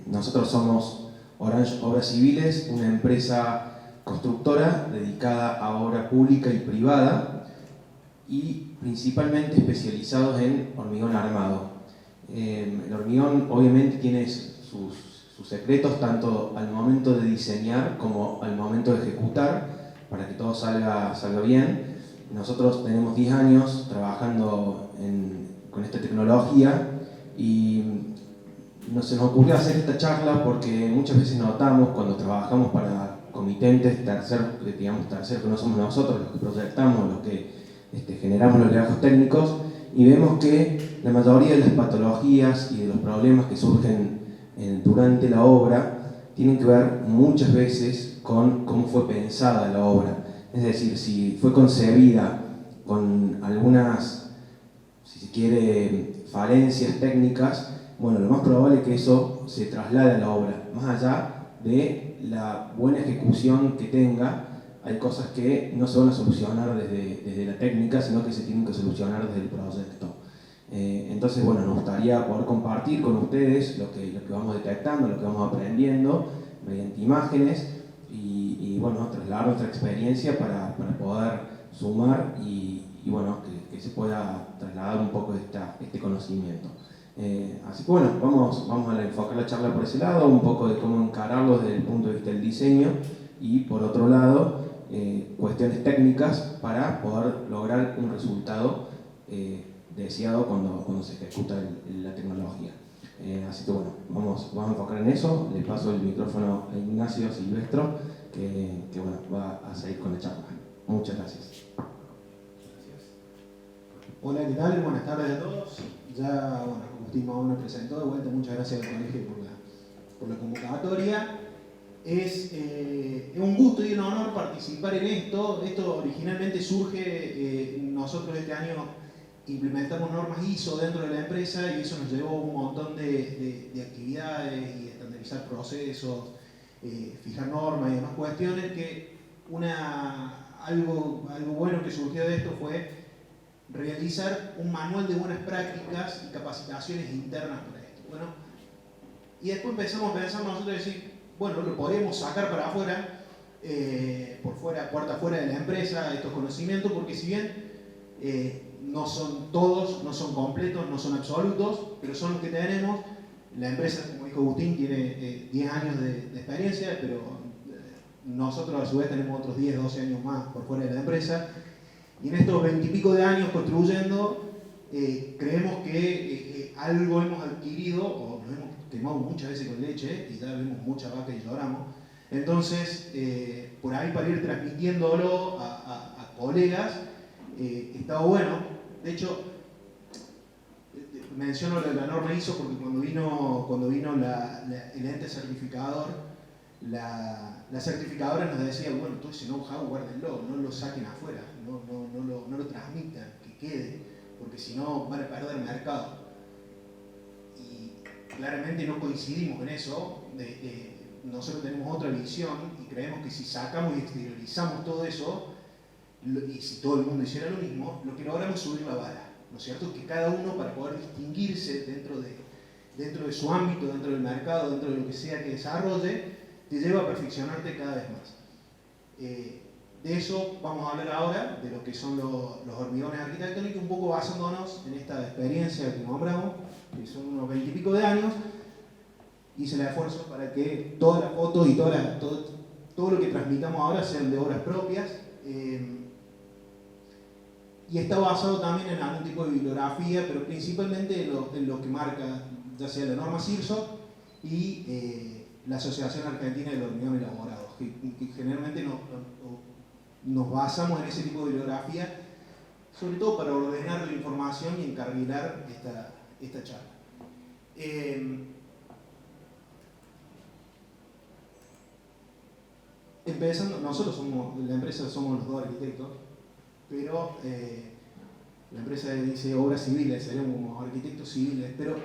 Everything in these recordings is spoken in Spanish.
Nosotros somos Orange Obras Civiles, una empresa constructora dedicada a obra pública y privada y principalmente especializados en hormigón armado. El hormigón obviamente tiene sus secretos tanto al momento de diseñar como al momento de ejecutar para que todo salga bien. Nosotros tenemos 10 años trabajando con esta tecnología y se nos ocurrió hacer esta charla porque muchas veces notamos cuando trabajamos para comitentes terceros que no somos nosotros los que proyectamos, los que generamos los legajos técnicos, y vemos que la mayoría de las patologías y de los problemas que surgen durante la obra tienen que ver muchas veces con cómo fue pensada la obra. Es decir, si fue concebida con algunas, si se quiere, falencias técnicas, bueno, lo más probable es que eso se traslade a la obra. Más allá de la buena ejecución que tenga, hay cosas que no se van a solucionar desde la técnica, sino que se tienen que solucionar desde el proyecto. Entonces, bueno, nos gustaría poder compartir con ustedes lo que vamos detectando, lo que vamos aprendiendo mediante imágenes y bueno, trasladar nuestra experiencia para poder sumar y bueno, que se pueda trasladar un poco este conocimiento. Así que bueno, vamos a enfocar la charla por ese lado, un poco de cómo encararlo desde el punto de vista del diseño y por otro lado, cuestiones técnicas para poder lograr un resultado deseado cuando se ejecuta la tecnología. Así que bueno, vamos a enfocar en eso. Le paso el micrófono a Ignacio Silvestro, que bueno, va a seguir con la charla. Muchas gracias. Hola, ¿qué tal? Buenas tardes a todos. Ya, bueno, Agustín Mahón me presentó de vuelta. Muchas gracias al colegio por la convocatoria. Es un gusto y un honor participar en esto. Esto originalmente surge, nosotros este año implementamos normas ISO dentro de la empresa y eso nos llevó un montón de actividades y estandarizar procesos, fijar normas y demás cuestiones que algo bueno que surgió de esto fue realizar un manual de buenas prácticas y capacitaciones internas para esto. Bueno, y después empezamos a pensar nosotros y decir, bueno, lo podríamos sacar para afuera, por fuera, puerta afuera de la empresa, estos conocimientos, porque si bien no son todos, no son completos, no son absolutos, pero son los que tenemos. La empresa, como dijo Agustín, tiene 10 años de experiencia, pero nosotros a su vez tenemos otros 10, 12 años más por fuera de la empresa. Y en estos 20 y pico de años construyendo, creemos que algo hemos adquirido, o nos hemos quemado muchas veces con leche, y ya vemos mucha vaca y lloramos. Entonces, por ahí para ir transmitiéndolo a colegas, está bueno. De hecho, menciono la norma ISO porque cuando vino el ente certificador, la certificadora nos decía, bueno, todo ese know-how guárdenlo, no lo saquen afuera, no lo transmitan, que quede, porque si no van a perder mercado. Y claramente no coincidimos en eso. Nosotros tenemos otra visión y creemos que si sacamos y exteriorizamos todo eso, y si todo el mundo hiciera lo mismo, lo que logramos es subir la vara, ¿no es cierto? Que cada uno, para poder distinguirse dentro de su ámbito, dentro del mercado, dentro de lo que sea que desarrolle, te lleva a perfeccionarte cada vez más. De eso vamos a hablar ahora, de lo que son los hormigones arquitectónicos, un poco basándonos en esta experiencia que nombramos, que son unos 20 y pico de años. Hice el esfuerzo para que todas las fotos y todo lo que transmitamos ahora sean de obras propias. Y está basado también en algún tipo de bibliografía, pero principalmente en lo que marca ya sea la norma CIRSO y la Asociación Argentina del Hormigón Elaborado, que generalmente nos basamos en ese tipo de bibliografía, sobre todo para ordenar la información y encarrilar esta charla. Empezando, nosotros la empresa somos los dos arquitectos, pero la empresa dice obras civiles, seríamos arquitectos civiles, pero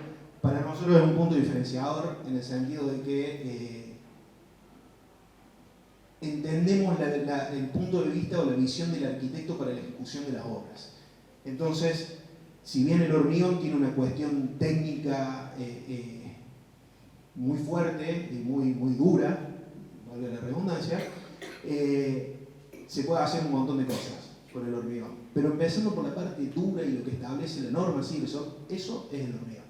para nosotros es un punto diferenciador en el sentido de que entendemos el punto de vista o la visión del arquitecto para la ejecución de las obras. Entonces, si bien el hormigón tiene una cuestión técnica muy fuerte y muy dura, valga la redundancia, se puede hacer un montón de cosas con el hormigón. Pero empezando por la parte dura y lo que establece la norma, sí, eso es el hormigón.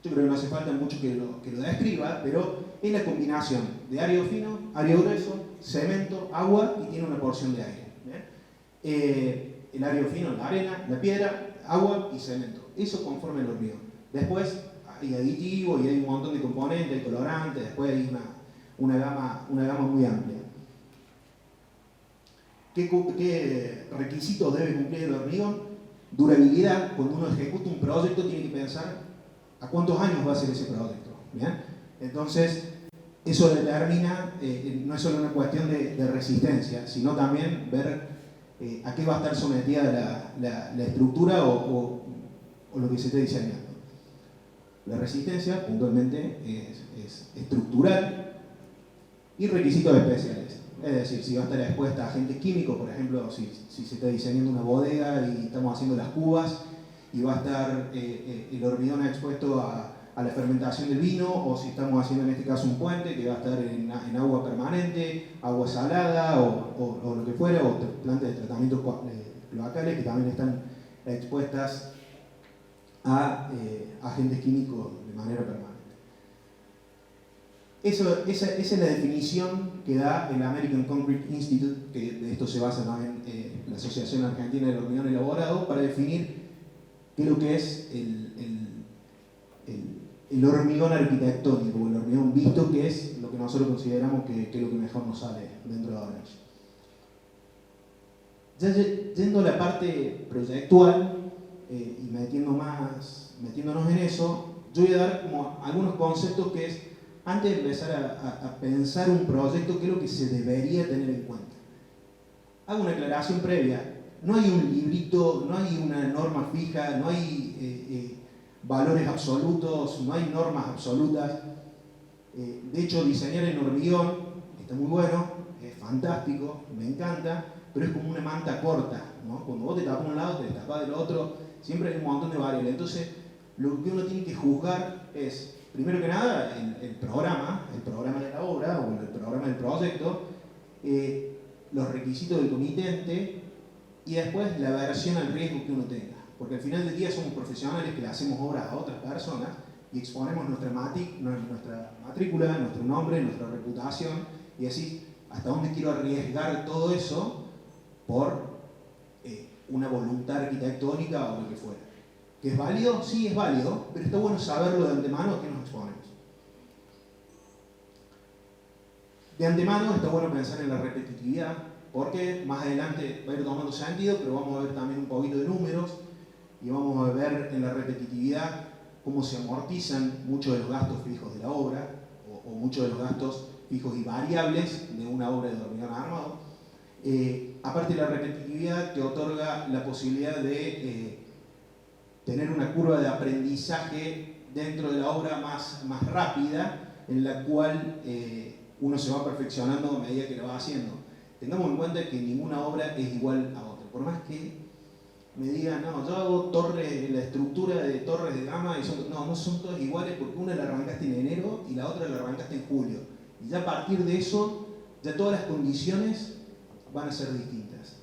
Yo creo que no hace falta mucho que lo describa, pero es la combinación de árido fino, árido grueso, cemento, agua y tiene una porción de aire. El árido fino, la arena, la piedra, agua y cemento. Eso conforma el hormigón. Después hay aditivos y hay un montón de componentes, hay colorantes, después hay una gama muy amplia. ¿Qué requisitos debe cumplir el hormigón? Durabilidad. Cuando uno ejecuta un proyecto tiene que pensar a cuántos años va a ser ese proyecto. ¿Bien? Entonces, eso determina, no es solo una cuestión de resistencia, sino también ver a qué va a estar sometida la estructura o lo que se esté diseñando. La resistencia, puntualmente, es estructural y requisitos especiales. Es decir, si va a estar expuesta a agentes químicos, por ejemplo, si se está diseñando una bodega y estamos haciendo las cubas y va a estar el hormigón expuesto a la fermentación del vino, o si estamos haciendo en este caso un puente que va a estar en agua permanente, agua salada o lo que fuera, o plantas de tratamiento cloacales que también están expuestas a agentes químicos de manera permanente. Esa es la definición que da el American Concrete Institute, que de esto se basa también la Asociación Argentina del Hormigón Elaborado, para definir qué es lo que es el hormigón arquitectónico, o el hormigón visto, que es lo que nosotros consideramos que es lo que mejor nos sale dentro de Orange. Ya yendo a la parte proyectual y metiéndonos en eso, yo voy a dar como algunos conceptos que es, antes de empezar a pensar un proyecto, qué es lo que se debería tener en cuenta. Hago una aclaración previa. No hay un librito, no hay una norma fija, no hay valores absolutos, no hay normas absolutas. De hecho, diseñar en hormigón está muy bueno, es fantástico, me encanta, pero es como una manta corta, ¿no? Cuando vos te tapas un lado, te tapas del otro, siempre hay un montón de variables. Entonces, lo que uno tiene que juzgar es, primero que nada, el programa de la obra o el programa del proyecto, los requisitos del comitente y después la aversión al riesgo que uno tenga. Porque al final del día somos profesionales que le hacemos obras a otras personas y exponemos nuestra matrícula, nuestro nombre, nuestra reputación y así, ¿hasta dónde quiero arriesgar todo eso por una voluntad arquitectónica o lo que fuera? ¿Que es válido? Sí, es válido, pero está bueno saberlo de antemano a qué nos exponemos. De antemano está bueno pensar en la repetitividad, porque más adelante va a ir tomando sentido, pero vamos a ver también un poquito de números y vamos a ver en la repetitividad cómo se amortizan muchos de los gastos fijos de la obra o muchos de los gastos fijos y variables de una obra de hormigón armado. Aparte, la repetitividad te otorga la posibilidad de tener una curva de aprendizaje dentro de la obra más rápida, en la cual uno se va perfeccionando a medida que lo va haciendo. Tengamos en cuenta que ninguna obra es igual a otra. Por más que me digan, no, yo hago torres, la estructura de torres de gama, y no son todas iguales porque una la arrancaste en enero y la otra la arrancaste en julio. Y ya a partir de eso, ya todas las condiciones van a ser distintas.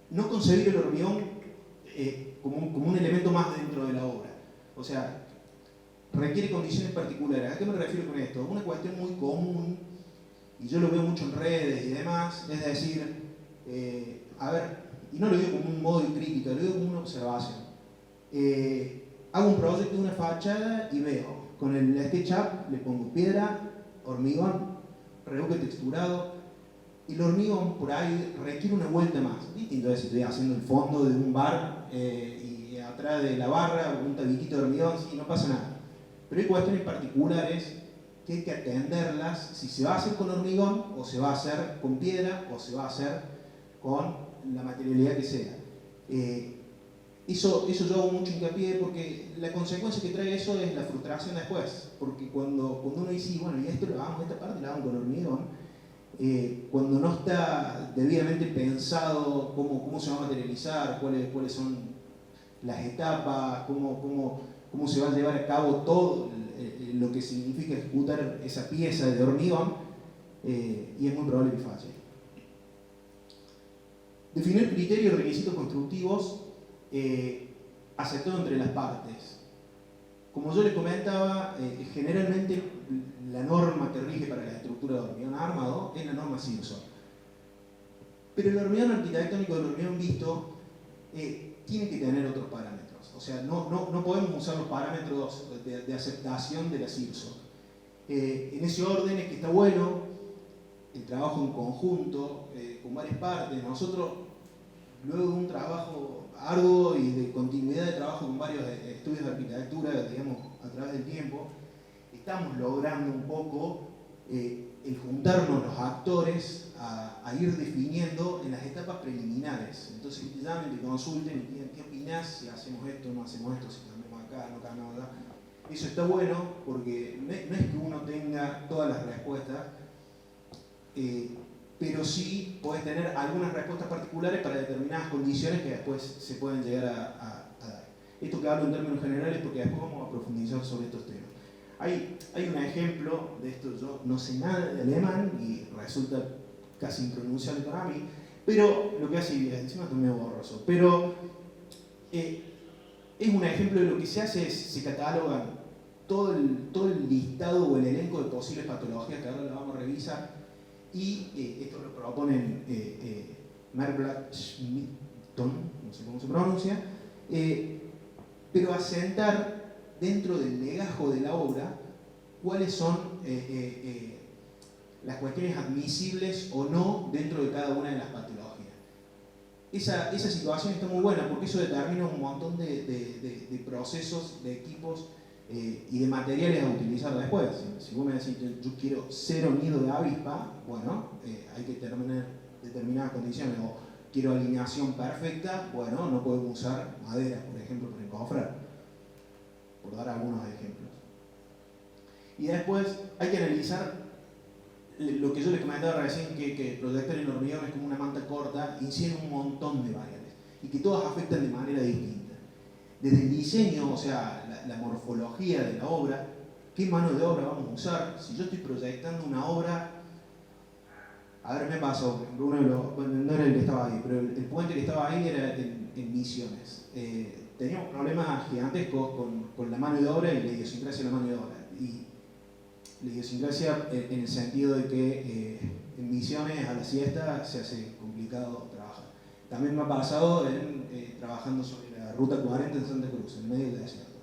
No concebir el hormigón como un elemento más dentro de la obra. O sea, requiere condiciones particulares. ¿A qué me refiero con esto? Una cuestión muy común, y yo lo veo mucho en redes y demás, es decir, a ver, y no lo digo como un modo de crítica, lo digo como una observación. Hago un proyecto de una fachada y veo, con el SketchUp le pongo piedra, hormigón, revoque texturado, y el hormigón por ahí requiere una vuelta más. Distinto es si estoy haciendo el fondo de un bar y atrás de la barra un tabiquito de hormigón, sí, no pasa nada. Pero hay cuestiones particulares que hay que atenderlas, si se va a hacer con hormigón, o se va a hacer con piedra, o se va a hacer con la materialidad que sea. Eso yo hago mucho hincapié porque la consecuencia que trae eso es la frustración después. Porque cuando uno dice, bueno, y esto lo hago, esta parte la hago con hormigón, cuando no está debidamente pensado cómo se va a materializar, cuáles son las etapas, cómo cómo se va a llevar a cabo todo lo que significa ejecutar esa pieza de hormigón, y es muy probable que falle. Definir criterios y requisitos constructivos aceptados entre las partes. Como yo les comentaba, generalmente la norma que rige para la estructura de hormigón armado es la norma Simpson. Pero el hormigón arquitectónico del hormigón visto tiene que tener otros parámetros. O sea, no podemos usar los parámetros de aceptación de la Simpson. En ese orden es que está bueno el trabajo en conjunto, con varias partes. Nosotros, luego de un trabajo arduo y de continuidad de trabajo con varios estudios de arquitectura, digamos, a través del tiempo, estamos logrando un poco el juntarnos los actores a ir definiendo en las etapas preliminares. Entonces, que te llamen, te consulten y digan, ¿qué opinás si hacemos esto, no hacemos esto, si cambiamos acá, no cambiamos acá? Eso está bueno porque no es que uno tenga todas las respuestas, pero sí podés tener algunas respuestas particulares para determinadas condiciones que después se pueden llegar a dar. Esto que hablo en términos generales porque después vamos a profundizar sobre estos temas. Hay un ejemplo de esto, yo no sé nada de alemán y resulta casi impronunciable para mí, pero lo que hace, encima está medio borroso, pero es un ejemplo de lo que se hace, es se catalogan todo el listado o el elenco de posibles patologías que ahora lo vamos a revisar, y esto lo proponen Merblatt Schmidton, no sé cómo se pronuncia, pero asentar dentro del legajo de la obra cuáles son las cuestiones admisibles o no dentro de cada una de las patologías. Esa situación está muy buena porque eso determina un montón de procesos, de equipos y de materiales a utilizar después. Si vos me decís, yo quiero 0 nido de avispa, bueno, hay que tener determinadas condiciones. O quiero alineación perfecta, bueno, no podemos usar madera, por ejemplo, para encofrar, por dar algunos ejemplos. Y después hay que analizar lo que yo les comentaba recién, que proyectar en hormigón es como una manta corta, incide un montón de variables y que todas afectan de manera distinta. Desde el diseño, o sea, la morfología de la obra, qué mano de obra vamos a usar. Si yo estoy proyectando una obra, a ver, me pasó, bueno, no era el que estaba ahí, pero el puente que estaba ahí era en Misiones. Teníamos problemas gigantescos con la mano de obra y la idiosincrasia de la mano de obra. Y la idiosincrasia en el sentido de que en Misiones a la siesta se hace complicado trabajar. También me ha pasado trabajando sobre la ruta 40 en Santa Cruz, en medio del desierto.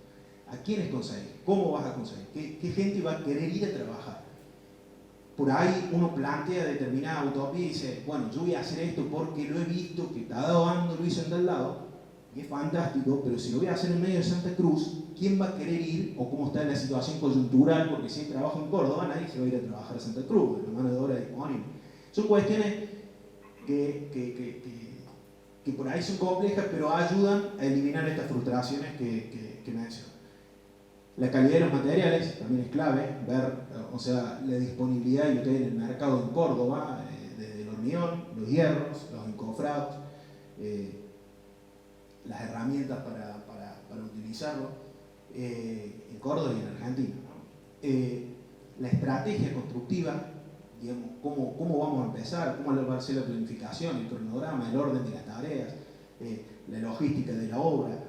¿A quiénes conseguís? ¿Cómo vas a conseguir? ¿Qué gente va a querer ir a trabajar? Por ahí uno plantea determinada utopía y dice, bueno, yo voy a hacer esto porque lo he visto, que cada bando lo hizo en tal lado, y es fantástico, pero si lo voy a hacer en medio de Santa Cruz, ¿quién va a querer ir? O cómo está la situación coyuntural, porque si hay trabajo en Córdoba, nadie se va a ir a trabajar a Santa Cruz, la mano de obra disponible. Son cuestiones que por ahí son complejas, pero ayudan a eliminar estas frustraciones que menciono. La calidad de los materiales también es clave, ver, o sea, la disponibilidad y lo que hay en el mercado en Córdoba, desde el hormigón, los hierros, los encofrados, las herramientas para utilizarlo en Córdoba y en Argentina, ¿no? La estrategia constructiva, digamos, cómo vamos a empezar, cómo va a ser la planificación, el cronograma, el orden de las tareas, la logística de la obra,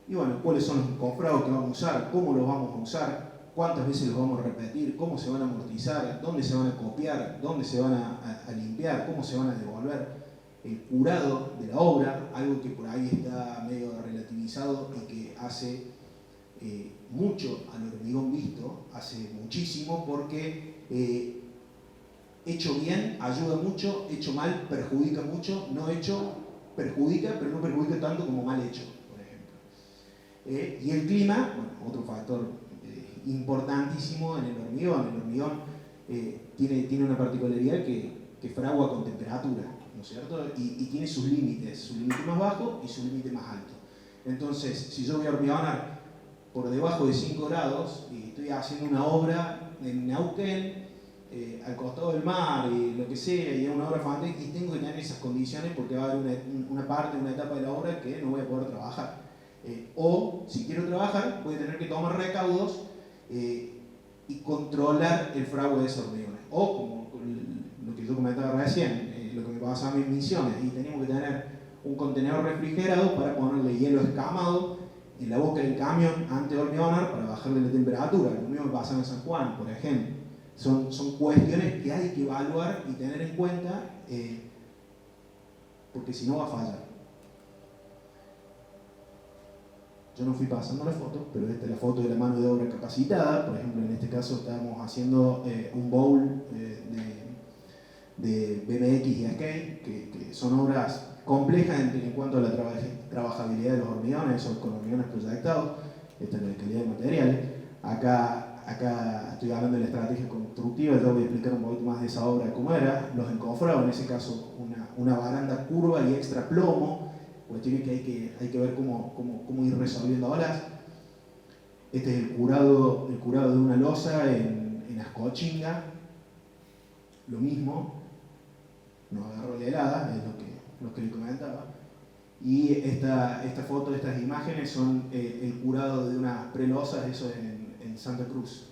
y bueno, cuáles son los encofrados que vamos a usar, cómo los vamos a usar, cuántas veces los vamos a repetir, cómo se van a amortizar, dónde se van a copiar, dónde se van a limpiar, cómo se van a devolver, el curado de la obra, algo que por ahí está medio relativizado y que hace mucho al hormigón visto, hace muchísimo, porque hecho bien ayuda mucho, hecho mal perjudica mucho, no hecho perjudica, pero no perjudica tanto como mal hecho, por ejemplo. Y el clima, bueno, otro factor importantísimo en el hormigón. El hormigón tiene una particularidad que fragua con temperatura, ¿no es cierto? Y tiene sus límites, su límite más bajo y su límite más alto. Entonces, si yo voy a hormigonar por debajo de 5 grados y estoy haciendo una obra en Neuquén, al costado del mar y lo que sea, y es una obra fantástica, y tengo que tener esas condiciones porque va a haber una parte, una etapa de la obra que no voy a poder trabajar. O, si quiero trabajar, voy a tener que tomar recaudos y controlar el fraude de esos hormigones. O, como lo que yo comentaba recién, lo que me pasaba en mis misiones, y teníamos que tener un contenedor refrigerado para ponerle hielo escamado en la boca del camión antes de hormigonar para bajarle la temperatura. Lo mismo me pasaba en San Juan, por ejemplo. Son cuestiones que hay que evaluar y tener en cuenta, porque si no va a fallar. Yo no fui pasando la foto, pero esta es la foto de la mano de obra capacitada. Por ejemplo, en este caso estábamos haciendo un bowl de BMX y skate, que son obras complejas en cuanto a la trabajabilidad de los hormigones, son con hormigones proyectados. Esta es la calidad de materiales. Acá estoy hablando de la estrategia constructiva, yo voy a explicar un poquito más de esa obra cómo era. Los encofrados, en ese caso una baranda curva y extra plomo, cuestiones que hay que ver cómo ir resolviendo ahora. Este es el curado de una losa en Ascochinga, lo mismo, no agarró la helada, es lo que le comentaba. Y esta foto, estas imágenes son el curado de unas prelosas, eso en Santa Cruz.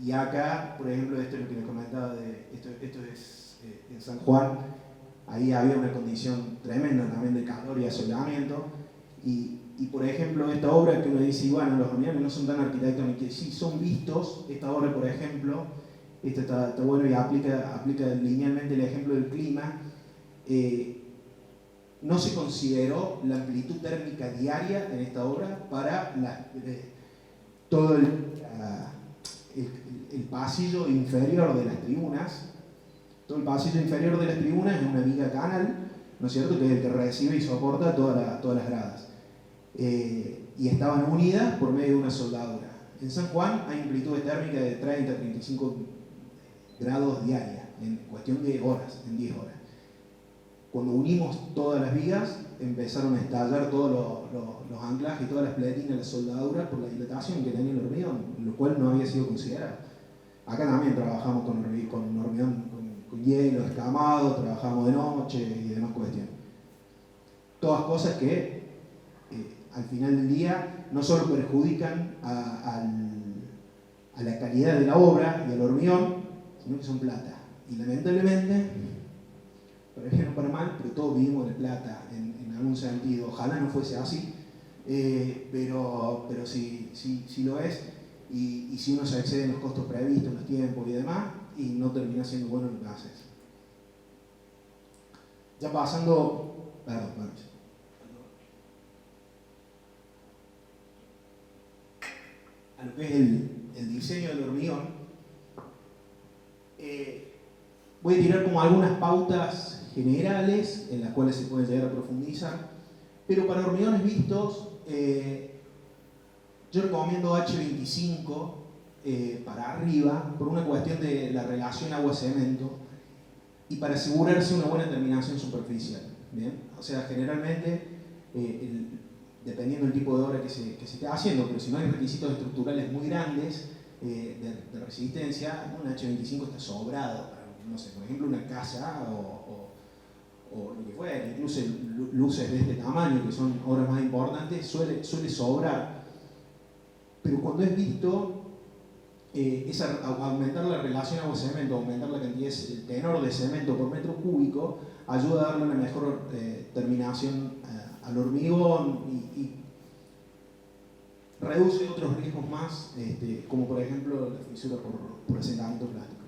Y acá, por ejemplo, esto es lo que les comentaba, esto es en San Juan. Ahí había una condición tremenda también de calor y asolamiento. Y por ejemplo, esta obra que uno dice, bueno, los hormigones no son tan arquitectónicos, sí, son vistos. Esta obra, por ejemplo, esta está bueno y aplica linealmente el ejemplo del clima. No se consideró la amplitud térmica diaria en esta obra para todo el pasillo inferior de las tribunas. Todo el pasillo inferior de las tribunas es una viga canal, ¿no es cierto?, que es el que recibe y soporta todas las gradas. Y estaban unidas por medio de una soldadura. En San Juan hay amplitudes térmicas de 30 a 35 grados diarias, en cuestión de horas, en 10 horas. Cuando unimos todas las vigas, empezaron a estallar todos los anclajes y todas las pletinas, la soldadura, por la dilatación que tenía el hormigón, lo cual no había sido considerado. Acá también trabajamos con hormigón, con hielo escamado, trabajamos de noche y demás cuestiones. Todas cosas que al final del día no solo perjudican a la calidad de la obra y al hormigón, sino que son plata. Y lamentablemente, para bien o para mal, pero todos vivimos de plata en algún sentido. Ojalá no fuese así, pero sí lo es. Y si uno se excede en los costos previstos, los tiempos y demás, y no termina siendo bueno lo que haces. Ya pasando, a lo que es el diseño del hormigón, voy a tirar como algunas pautas generales en las cuales se puede llegar a profundizar, pero para hormigones vistos, yo recomiendo H25 para arriba, por una cuestión de la relación agua-cemento y para asegurarse una buena terminación superficial. ¿Bien? O sea, generalmente, dependiendo del tipo de obra que se esté haciendo, pero si no hay requisitos estructurales muy grandes de resistencia, un H25 está sobrado para, no sé, por ejemplo, una casa o lo que fuera, incluso luces de este tamaño, que son obras más importantes, suele sobrar. Pero cuando es visto, aumentar la relación agua-cemento, aumentar la cantidad, el tenor de cemento por metro cúbico, ayuda a darle una mejor terminación al hormigón y reduce otros riesgos más, como por ejemplo la fisura por asentamiento plástico.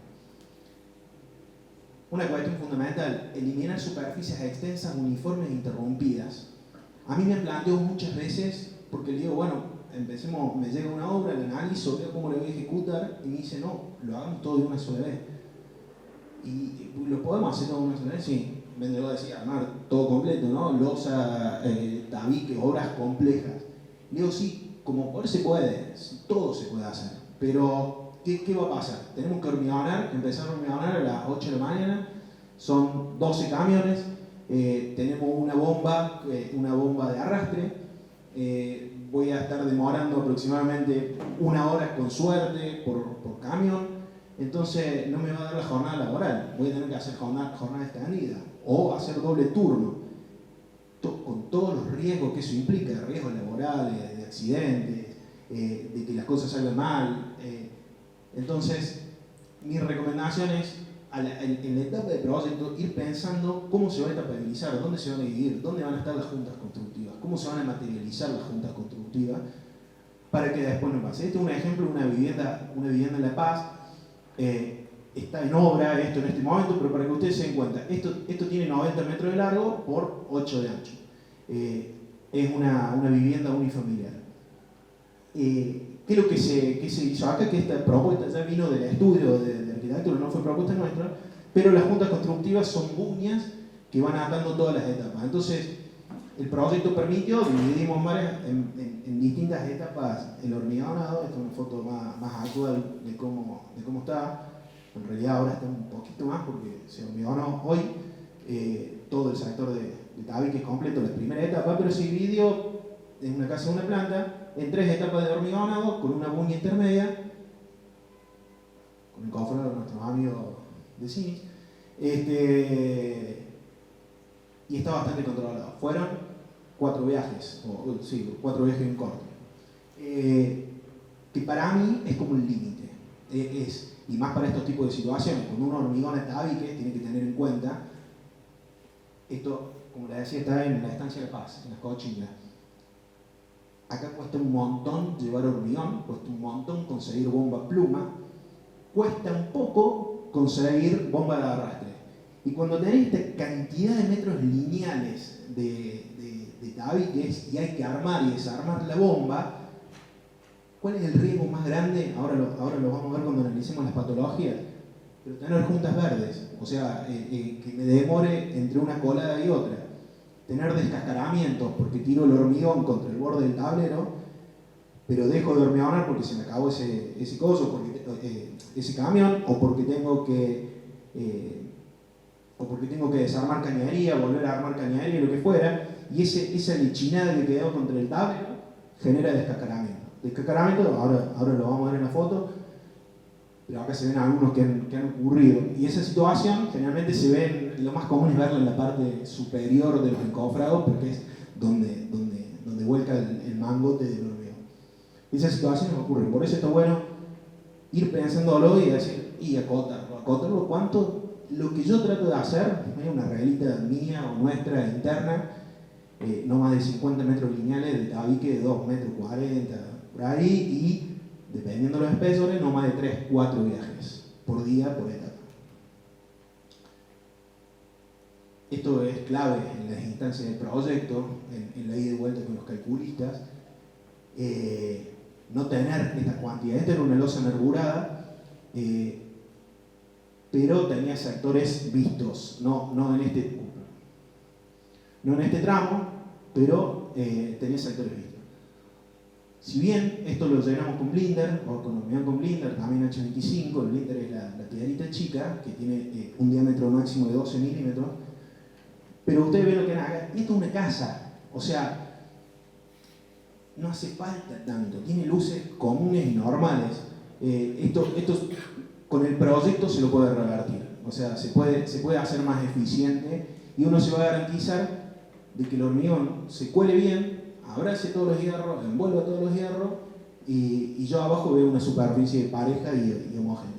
Una cuestión fundamental, eliminar superficies extensas, uniformes e interrumpidas. A mí me planteo muchas veces, porque le digo, bueno, empecemos, me llega una obra, la analizo, veo cómo la voy a ejecutar y me dice, no, lo hagamos todo de una sola vez. ¿Y lo podemos hacer todo de una sola vez? Sí. El vendedor decía, armar todo completo, ¿no? Losa, tabique, obras complejas. Le digo, sí, como poder se puede, todo se puede hacer. Pero, ¿qué va a pasar? Tenemos que hormigonar, empezar a hormigonar a las 8 de la mañana, son 12 camiones, tenemos una bomba de arrastre, voy a estar demorando aproximadamente 1 hora con suerte por camión, entonces no me va a dar la jornada laboral, voy a tener que hacer jornada extendida o hacer doble turno, con todos los riesgo que eso implica, riesgos laborales, de accidentes, de que las cosas salgan mal. Entonces, mi recomendación es, en la etapa de proyecto, ir pensando cómo se va a etapabilizar, dónde se van a dividir, dónde van a estar las juntas constructivas, cómo se van a materializar las juntas constructivas, para que después no pase. Este es un ejemplo de una vivienda en La Paz. Está en obra esto en este momento, pero para que ustedes se den cuenta, esto tiene 90 metros de largo por 8 de ancho. Es una vivienda unifamiliar. ¿Qué es lo que se hizo acá? Que esta propuesta ya vino del estudio de arquitectura, no fue propuesta nuestra, pero las juntas constructivas son buñas que van atando todas las etapas. Entonces, el proyecto permitió, dividimos en distintas etapas el hormigonado. Esta es una foto más actual de cómo está. En realidad ahora está un poquito más porque se hormigonó hoy todo el sector de tabique completo, la primera etapa, pero se dividió en una casa de una planta en 3 etapas de hormigonado con una buña intermedia, con el cofre de nuestros amigos de Cinis, y está bastante controlado. Fueron 4 viajes, 4 viajes en corte, que para mí es como el límite. Y más para estos tipos de situaciones, cuando uno hormigona tabiques, tiene que tener en cuenta, esto, como les decía, está en la estancia de La Paz, en las Cochinas. Acá cuesta un montón llevar hormigón, cuesta un montón conseguir bomba pluma, cuesta un poco conseguir bomba de arrastre. Y cuando tenés esta cantidad de metros lineales de tabiques y hay que armar y desarmar la bomba, ¿cuál es el riesgo más grande? Ahora lo vamos a ver cuando analicemos las patologías. Pero tener juntas verdes, o sea, que me demore entre una colada y otra. Tener descascaramientos porque tiro el hormigón contra el borde del tablero, pero dejo de hormigonar porque se me acabó ese coso, ese camión, o porque tengo que desarmar cañería, volver a armar cañería, lo que fuera, y esa lechinada que quedó contra el tablero genera descascaramiento. Descascaramiento, ahora lo vamos a ver en la foto, pero acá se ven algunos que han ocurrido. Y esa situación generalmente se ve, lo más común es verla en la parte superior de los encofrados, porque es donde vuelca el mangote del hormigón. Esas situaciones ocurren, por eso está bueno ir pensándolo y decir, y acotarlo cuánto. Lo que yo trato de hacer, es una reglita mía o nuestra interna, no más de 50 metros lineales de tabique de 2 metros 40, por ahí, y dependiendo de los espesores, no más de 3-4 viajes por día, por etapa. Esto es clave en las instancias del proyecto, en la ida y vuelta con los calculistas. No tener esta cantidad. Esta era una losa mergurada, pero tenía sectores vistos, no en este tramo, pero tenía sectores vistos. Si bien esto lo llenamos con blinder, o con hormigón con blinder, también H25, el blinder es la piedrita chica, que tiene un diámetro máximo de 12 milímetros, pero ustedes ven lo que haga, y esto es una casa, o sea, no hace falta tanto, tiene luces comunes y normales. Esto con el proyecto se lo puede revertir, o sea, se puede hacer más eficiente y uno se va a garantizar de que el hormigón se cuele bien, abrace todos los hierros, envuelva todos los hierros y yo abajo veo una superficie pareja y homogénea.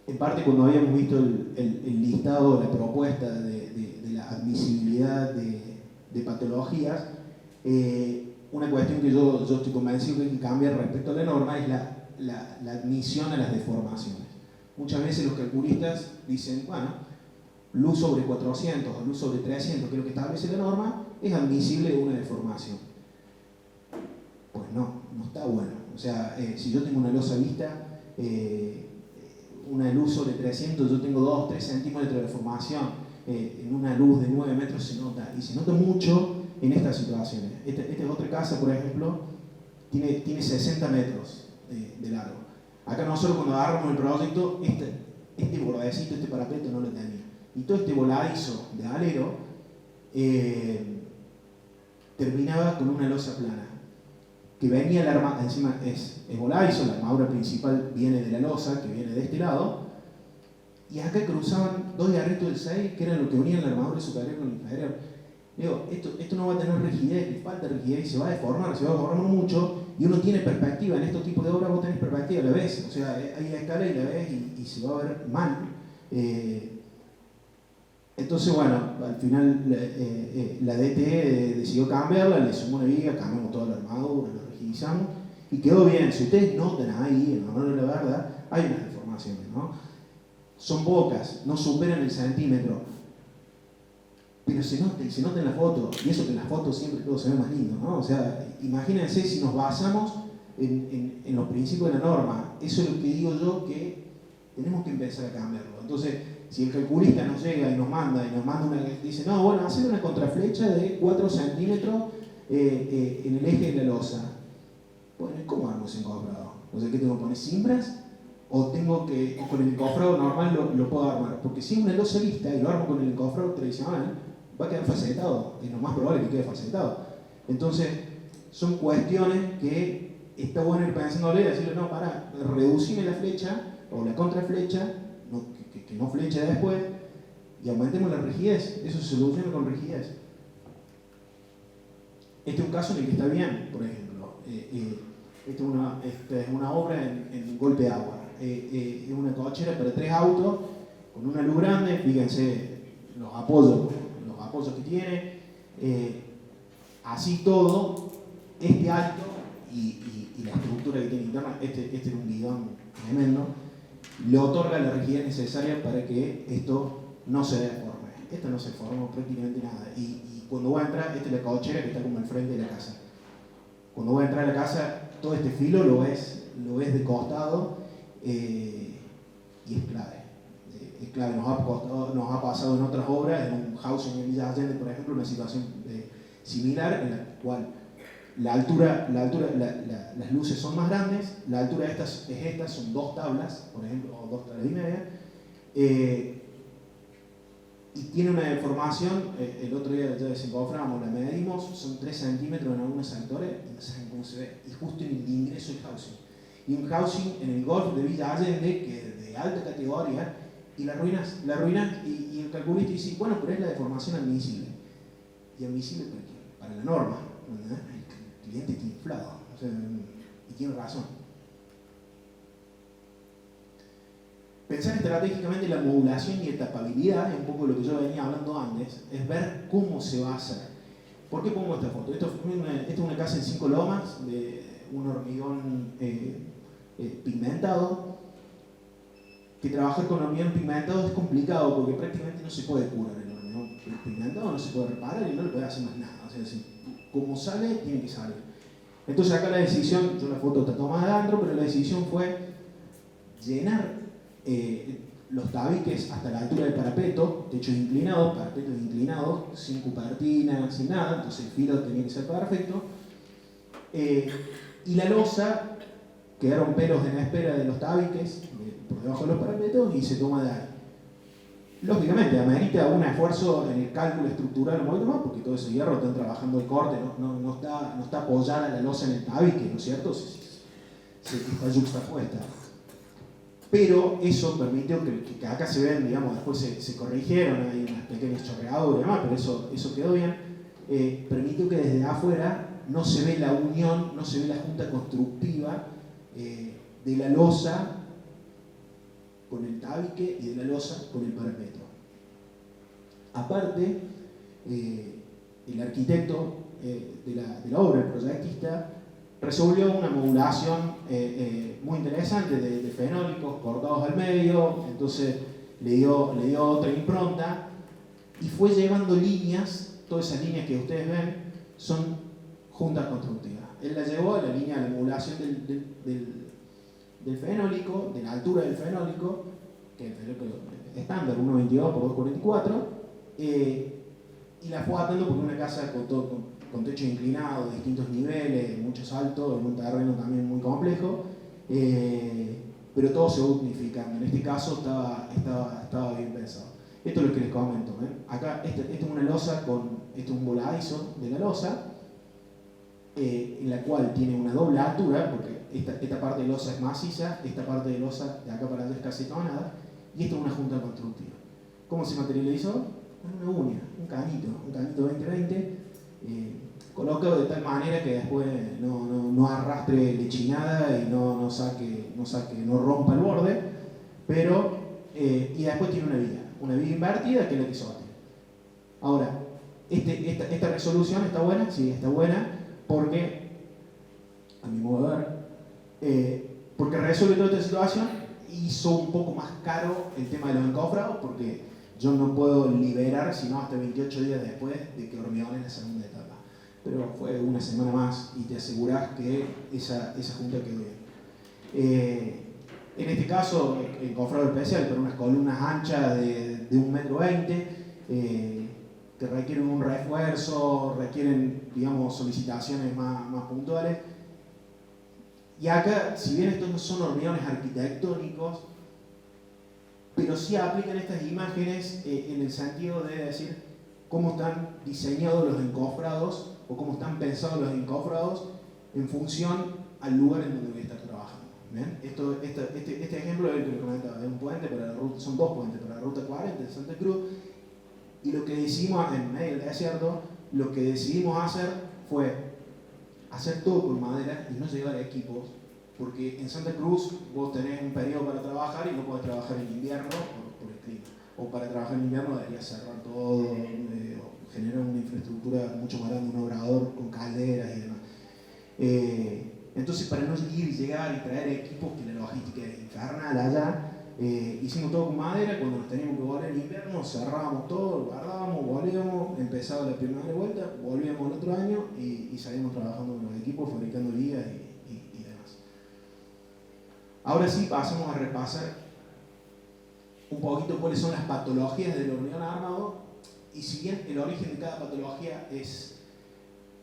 En parte, cuando habíamos visto el listado, la propuesta de la admisibilidad de patologías, una cuestión que yo estoy convencido que hay que cambiar respecto a la norma es la admisión a las deformaciones. Muchas veces los calculistas dicen, bueno, luz sobre 400 o luz sobre 300, que es lo que establece la norma, es admisible una deformación. Pues no está bueno. O sea, si yo tengo una losa vista, una luz sobre 300, yo tengo 2-3 centímetros de deformación, en una luz de 9 metros se nota, y se nota mucho en estas situaciones. Esta es otra casa, por ejemplo, tiene 60 metros de largo. Acá nosotros cuando agarramos el proyecto, este bordecito, este parapeto no lo tenía. Y todo este voladizo de alero terminaba con una losa plana que venía la armadura, encima es voladizo, la armadura principal viene de la losa, que viene de este lado, y acá cruzaban 2 garritos del 6, que eran lo que unían la armadura superior con la inferior. Digo, esto no va a tener rigidez, le falta rigidez, se va a deformar mucho, y uno tiene perspectiva. En estos tipos de obras vos tenés perspectiva, la ves, o sea, hay la escala y la ves y se va a ver mal. Entonces, bueno, al final la DT decidió cambiarla, le sumó una viga, cambiamos toda la armadura, lo rigidizamos y quedó bien. Si ustedes notan ahí, en honor a la verdad, hay unas deformaciones, ¿no? Son pocas, no superan el centímetro, pero se nota en la foto, y eso que en las fotos siempre todo se ve más lindo, ¿no? O sea, imagínense si nos basamos en los principios de la norma. Eso es lo que digo yo, que tenemos que empezar a cambiarlo. Entonces, si el calculista nos llega y nos manda dice, no, bueno, hacer una contraflecha de 4 centímetros en el eje de la losa. Bueno, ¿cómo armo ese encofrado? O sea, ¿qué tengo que poner? ¿Cimbras? ¿O tengo que, o con el encofrado normal lo puedo armar? Porque si es una losa lista y lo armo con el encofrado tradicional, va a quedar facetado, es lo más probable que quede facetado. Entonces, son cuestiones que está bueno ir pensándole y decirle, no, para, reducime la flecha o la contraflecha, que no flecha después, y aumentemos la rigidez. Eso se soluciona con rigidez. Este es un caso en el que está bien, por ejemplo. Esta es una obra en golpe de agua. Es una cochera para 3 autos, con una luz grande, fíjense los apoyos que tiene, así todo, este alto y la estructura que tiene interna, este es un bidón tremendo, le otorga la rigidez necesaria para que esto no se deforme. Esto no se forma prácticamente nada. Y cuando va a entrar, esta es la cochera que está como al frente de la casa. Cuando va a entrar a la casa, todo este filo lo ves de costado y es clave. Es clave, nos ha pasado en otras obras, en un housing en Villa Allende, por ejemplo, una situación similar en la cual las luces son más grandes, la altura de estas es esta, son 2 tablas, por ejemplo, o 2 tablas y media, y tiene una deformación. El otro día ya desencoframos, la medimos, son 3 centímetros en algunos sectores y no saben cómo se ve, y justo en el ingreso del housing. Y un housing en el golf de Villa Allende, que es de alta categoría, y la arruinas, y el calculista dice, bueno, pero es la deformación admisible. ¿Y admisible para qué? Para la norma, ¿verdad? El cliente está inflado, o sea, y tiene razón. Pensar estratégicamente en la modulación y etapabilidad, es un poco lo que yo venía hablando antes, es ver cómo se va a hacer. ¿Por qué pongo esta foto? Esta es una casa en 5 lomas, de un hormigón pigmentado, que trabajar con hormigón pigmentado es complicado porque prácticamente no se puede curar el hormigón pigmentado, no se puede reparar y no le puede hacer más nada. O sea, como sale, tiene que salir. Entonces acá la decisión, yo la foto está tomada de adentro, pero la decisión fue llenar los tabiques hasta la altura del parapeto, techos inclinados, parapetos inclinados, sin cupertina, sin nada, entonces el filo tenía que ser perfecto. Y la losa, quedaron pelos en la espera de los tabiques, por debajo de los parapetos, y se toma de ahí. Lógicamente, amerita un esfuerzo en el cálculo estructural un poquito más, porque todo ese hierro están trabajando el corte, no está apoyada la losa en el tabique, ¿no es cierto? Está juxtapuesta. Pero eso permitió que acá se ven, digamos, después se corrigieron, hay unas pequeñas chorreaduras y demás, pero eso quedó bien. Permitió que desde afuera no se ve la unión, no se ve la junta constructiva de la losa con el tabique y de la losa con el parapeto. Aparte, el arquitecto de la obra, el proyectista, resolvió una modulación muy interesante de fenólicos cortados al medio, entonces le dio otra impronta y fue llevando líneas, todas esas líneas que ustedes ven son juntas constructivas. Él la llevó a la línea de la modulación del fenólico, de la altura del fenólico, que es el fenólico estándar, 1,22 por 2,44, y la fue atando por una casa con techo inclinado, de distintos niveles, muchos altos, en un terreno también muy complejo, pero todo se va unificando. En este caso estaba bien pensado. Esto es lo que les comento. Acá, esto es una losa esto es un voladizo de la losa, en la cual tiene una doble altura, porque esta parte de losa es maciza, esta parte de losa de acá para allá es casetonada, y esto es una junta constructiva. ¿Cómo se materializó? En una uña, un canito 2020, colocado de tal manera que después no arrastre lechinada y no rompa el borde, pero, y después tiene una viga invertida que es la que sostiene. Ahora, esta resolución está buena, sí, está buena, porque, a mi modo de ver, porque resuelve toda esta situación, hizo un poco más caro el tema de los encofrados, porque yo no puedo liberar sino hasta 28 días después de que hormigone la segunda etapa. Pero fue una semana más y te aseguras que esa junta quedó bien. En este caso, encofrado especial, pero unas columnas anchas de 1,20 m, que requieren un refuerzo, requieren, digamos, solicitaciones más puntuales. Y acá, si bien estos no son hormigones arquitectónicos, pero sí aplican estas imágenes en el sentido de decir cómo están diseñados los encofrados o cómo están pensados los encofrados en función al lugar en donde voy a estar trabajando. ¿Bien? Este ejemplo es el que le comentaba, es un puente para la ruta, son dos puentes para la ruta 40 de Santa Cruz, y lo que decidimos en medio del desierto, lo que decidimos hacer fue hacer todo con madera y no llevar equipos, porque en Santa Cruz vos tenés un periodo para trabajar y no podés trabajar en invierno por el clima. O para trabajar en invierno deberías cerrar todo, generar una infraestructura mucho más grande, un obrador con calderas y demás. Entonces, para no llegar y traer equipos, que la logística es infernal allá, hicimos todo con madera. Cuando nos teníamos que volver en invierno, cerrábamos todo, guardábamos, volvíamos, empezaba la primera vuelta, volvíamos el otro año y salimos trabajando con los equipos, fabricando guías y demás. Ahora sí pasamos a repasar un poquito cuáles son las patologías del hormigón armado, y si bien el origen de cada patología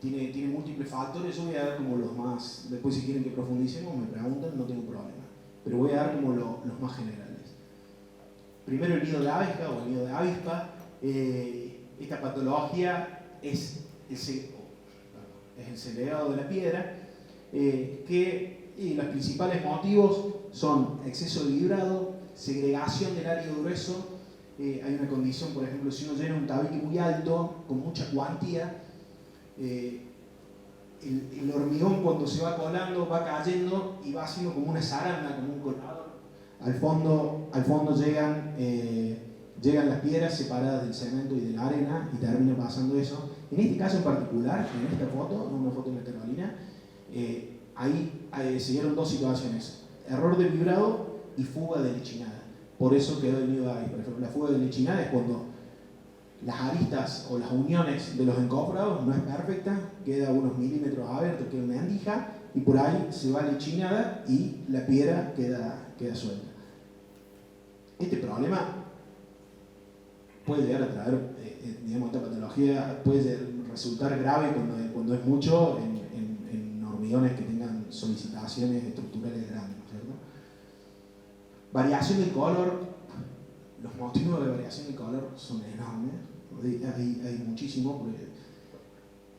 tiene múltiples factores, yo voy a dar como los más, después si quieren que profundicemos me preguntan, no tengo problema, pero voy a dar como los más generales. Primero el nido de abeja o el nido de avispa. Esta patología es el segregado de la piedra, y los principales motivos son exceso de vibrado, segregación del árido grueso. Hay una condición, por ejemplo, si uno llena un tabique muy alto, con mucha cuantía, el hormigón cuando se va colando va cayendo y va haciendo como una zaranda, como un colador. Al fondo llegan las piedras separadas del cemento y de la arena y termina pasando eso. En este caso en particular, en esta foto, en una foto de la Carolina, ahí se dieron dos situaciones: error de vibrado y fuga de lechinada. Por eso quedó el nido de avispa. Por ejemplo, la fuga de lechinada es cuando las aristas o las uniones de los encofrados no es perfecta, queda unos milímetros abiertos, queda una endija, y por ahí se va lechinada y la piedra queda suelta. Este problema puede llegar a traer, digamos, esta patología puede resultar grave cuando es mucho en hormigones que tengan solicitaciones estructurales grandes, ¿no es cierto? Variación de color. Los motivos de variación de color son enormes, hay muchísimos, porque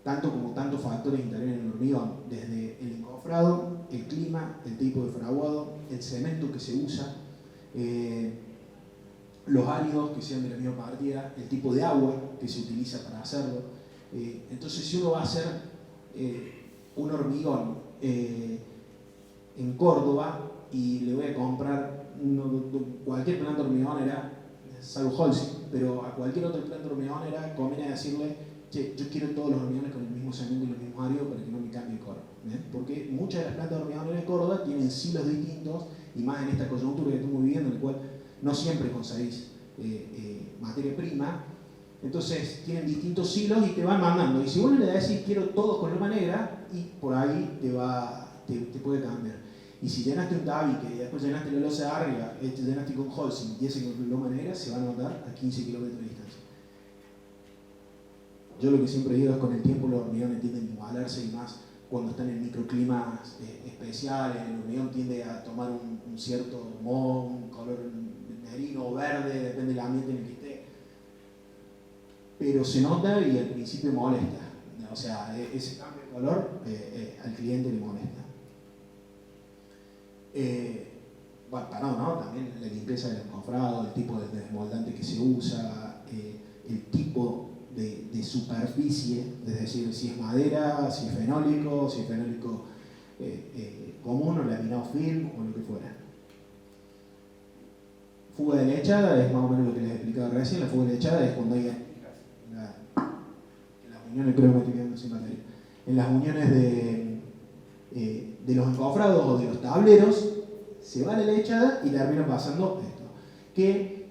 tantos factores intervienen en el hormigón, desde el encofrado, el clima, el tipo de fraguado, el cemento que se usa, los áridos que sean de la misma partida, el tipo de agua que se utiliza para hacerlo. Entonces, si uno va a hacer un hormigón en Córdoba y le voy a comprar cualquier planta hormigonera, salvo Holcim, pero a cualquier otra planta hormigonera conviene decirle: che, yo quiero todos los hormigones con el mismo cemento y los mismos áridos para que no me cambie el color. Porque muchas de las plantas hormigoneras de Córdoba tienen silos distintos, y más en esta coyuntura que estamos viviendo, en la cual no siempre conseguís materia prima. Entonces tienen distintos silos y te van mandando. Y si vos le decís quiero todos con loma negra, y por ahí te puede cambiar. Y si llenaste un tabique y después llenaste la losa de arriba, llenaste con Holcim y ese con loma negra, se va a notar a 15 kilómetros de distancia. Yo lo que siempre digo es que con el tiempo los hormigones tienden a igualarse, y más cuando están en microclimas especiales. El hormigón tiende a tomar un cierto moho, un color negrino o verde, depende del ambiente en el que esté. Pero se nota y al principio molesta. O sea, ese cambio de color al cliente le molesta. bueno, perdón, ¿no? También la limpieza del encofrado, el tipo de desmoldante que se usa, el tipo de superficie, es decir, si es madera, si es fenólico común o laminado film o lo que fuera. Fuga de lechada es más o menos lo que les he explicado recién. La fuga de lechada es cuando hay en las uniones, creo que me estoy quedando sin batería, en las uniones de los encofrados o de los tableros, se va la lechada y termina pasando esto. ¿Qué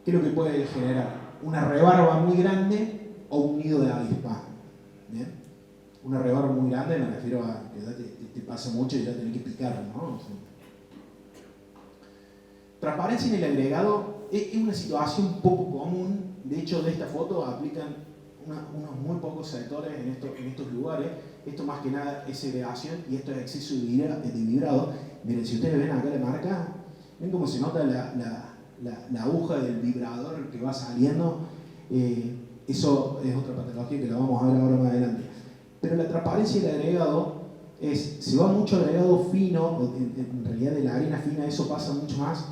es lo que puede generar? Una rebarba muy grande o un nido de avispa. ¿Bien? Una rebarba muy grande me refiero a que ya te pasa mucho y ya tenés que picar, ¿no? O sea, transparencia en el agregado es una situación poco común. De hecho, de esta foto aplican unos muy pocos sectores en estos lugares. Esto más que nada es segregación y esto es exceso de vibrado. Miren, si ustedes ven acá la marca, ven cómo se nota la aguja del vibrador que va saliendo. Eso es otra patología que la vamos a ver ahora más adelante. Pero la transparencia del agregado se va mucho agregado fino, en realidad de la arena fina eso pasa mucho más.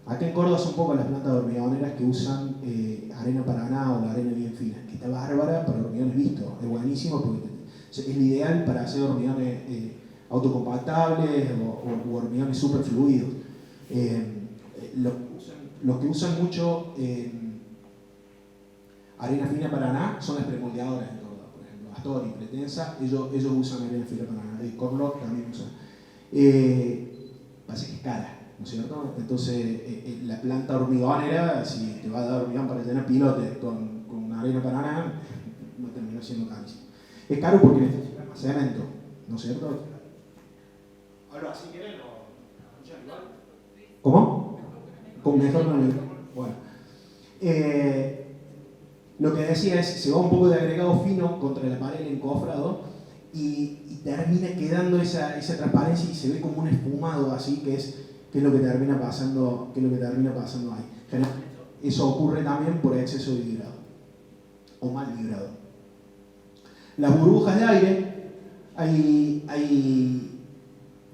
Acá en Córdoba son pocas las plantas de hormigoneras que usan arena Paraná o la arena bien fina, que está bárbara para hormigones vistos, es buenísimo porque es el ideal para hacer hormigones autocompactables o hormigones super fluidos. Los que usan mucho arena fina Paraná son las premoldeadoras en Córdoba, por ejemplo, Astor y Pretensa, ellos usan arena fina Paraná, Corlock también usan. Parece que es cara, ¿no es cierto? Entonces, la planta hormigonera, si te va a dar hormigón para tener pilotes con arena Paraná, va a terminar siendo carísimo. Es caro porque necesita más cemento, ¿no es cierto? Ahora, si quieren, ¿cómo? Con mejor no. Bueno. Lo que decía es, se va un poco de agregado fino contra la pared del encofrado y termina quedando esa transparencia y se ve como un espumado así, que es lo que termina pasando, ahí. Generalmente eso ocurre también por exceso de vibrado o mal vibrado. Las burbujas de aire, hay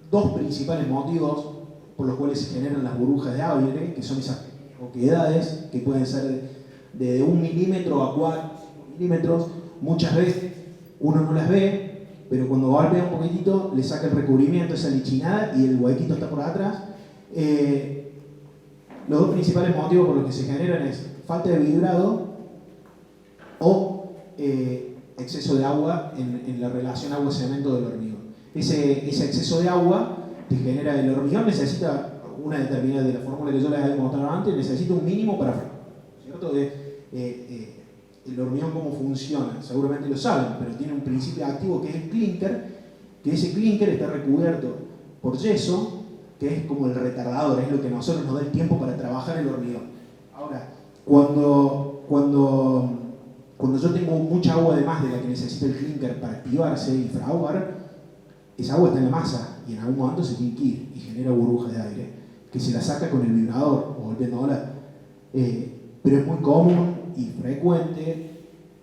dos principales motivos por los cuales se generan las burbujas de aire, que son esas oquedades que pueden ser de 1 milímetro a 4 milímetros. Muchas veces uno no las ve, pero cuando golpea un poquitito le saca el recubrimiento, esa lichinada, y el huequito está por atrás. Los dos principales motivos por los que se generan es falta de vibrado o exceso de agua en la relación agua-cemento del hormigón. Ese exceso de agua que genera el hormigón necesita una determinada, de la fórmula que yo les había mostrado antes, necesita un mínimo para frenar, ¿cierto? El hormigón cómo funciona, seguramente lo saben, pero tiene un principio activo que es el clinker, que ese clinker está recubierto por yeso, que es como el retardador, es lo que a nosotros nos da el tiempo para trabajar el hormigón. Ahora, cuando yo tengo mucha agua de más de la que necesita el clinker para activarse y fraguar, esa agua está en la masa y en algún momento se tiene que ir y genera burbujas de aire, que se la saca con el vibrador o golpeándola. Pero es muy común y frecuente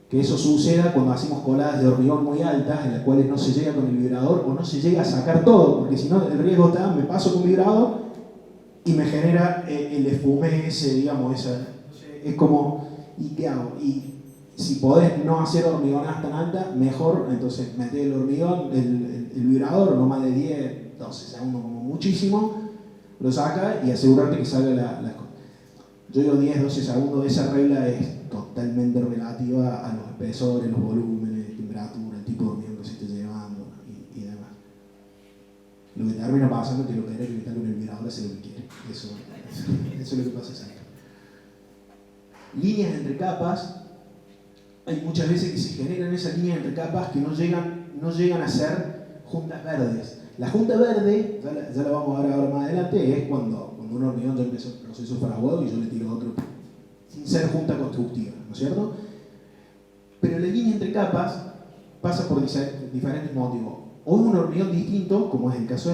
que eso suceda cuando hacemos coladas de hormigón muy altas, en las cuales no se llega con el vibrador o no se llega a sacar todo, porque si no el riesgo está, me paso con vibrador y me genera el esfume ese, digamos, es como, ¿y qué hago? Y si podés no hacer hormigonadas tan altas, mejor, entonces meter el hormigón, el vibrador, no más de 10, 12 segundos como muchísimo, lo saca y asegurarte que salga las cosas. Yo digo 10, 12 segundos, esa regla es totalmente relativa a los espesores, los volúmenes, temperatura, el tipo de hormigón que se esté llevando y demás. Lo que termina pasando es que lo que querés evitar con el vibrador hace lo que quiere. Eso es lo que pasa exacto. Líneas entre capas. Hay muchas veces que se generan esas líneas entre capas que no llegan a ser juntas verdes. La junta verde, ya la vamos a ver ahora más adelante, es cuando un hormigón ya empezó el proceso fraguado y yo le tiro otro sin ser junta constructiva, ¿no es cierto? Pero la línea entre capas pasa por diferentes motivos. O un hormigón distinto, como es el caso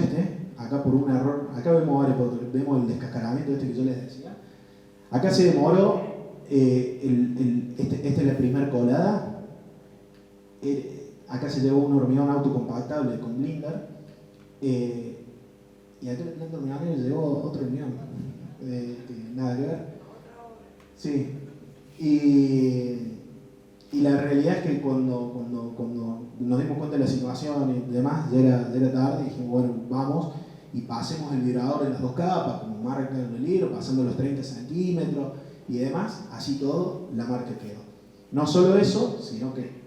acá por un error, acá vemos el descascaramiento que yo les decía. Acá se demoró, esta es la primera colada. Acá se llevó un hormigón autocompactable con blinder. y acá en el plan terminal llegó otra reunión, nada que ver. Sí, y la realidad es que cuando nos dimos cuenta de la situación y demás, ya era tarde y dijimos, bueno, vamos y pasemos el vibrador en las dos capas, como marca en el libro, pasando los 30 centímetros y demás, así todo, la marca quedó. No solo eso, sino que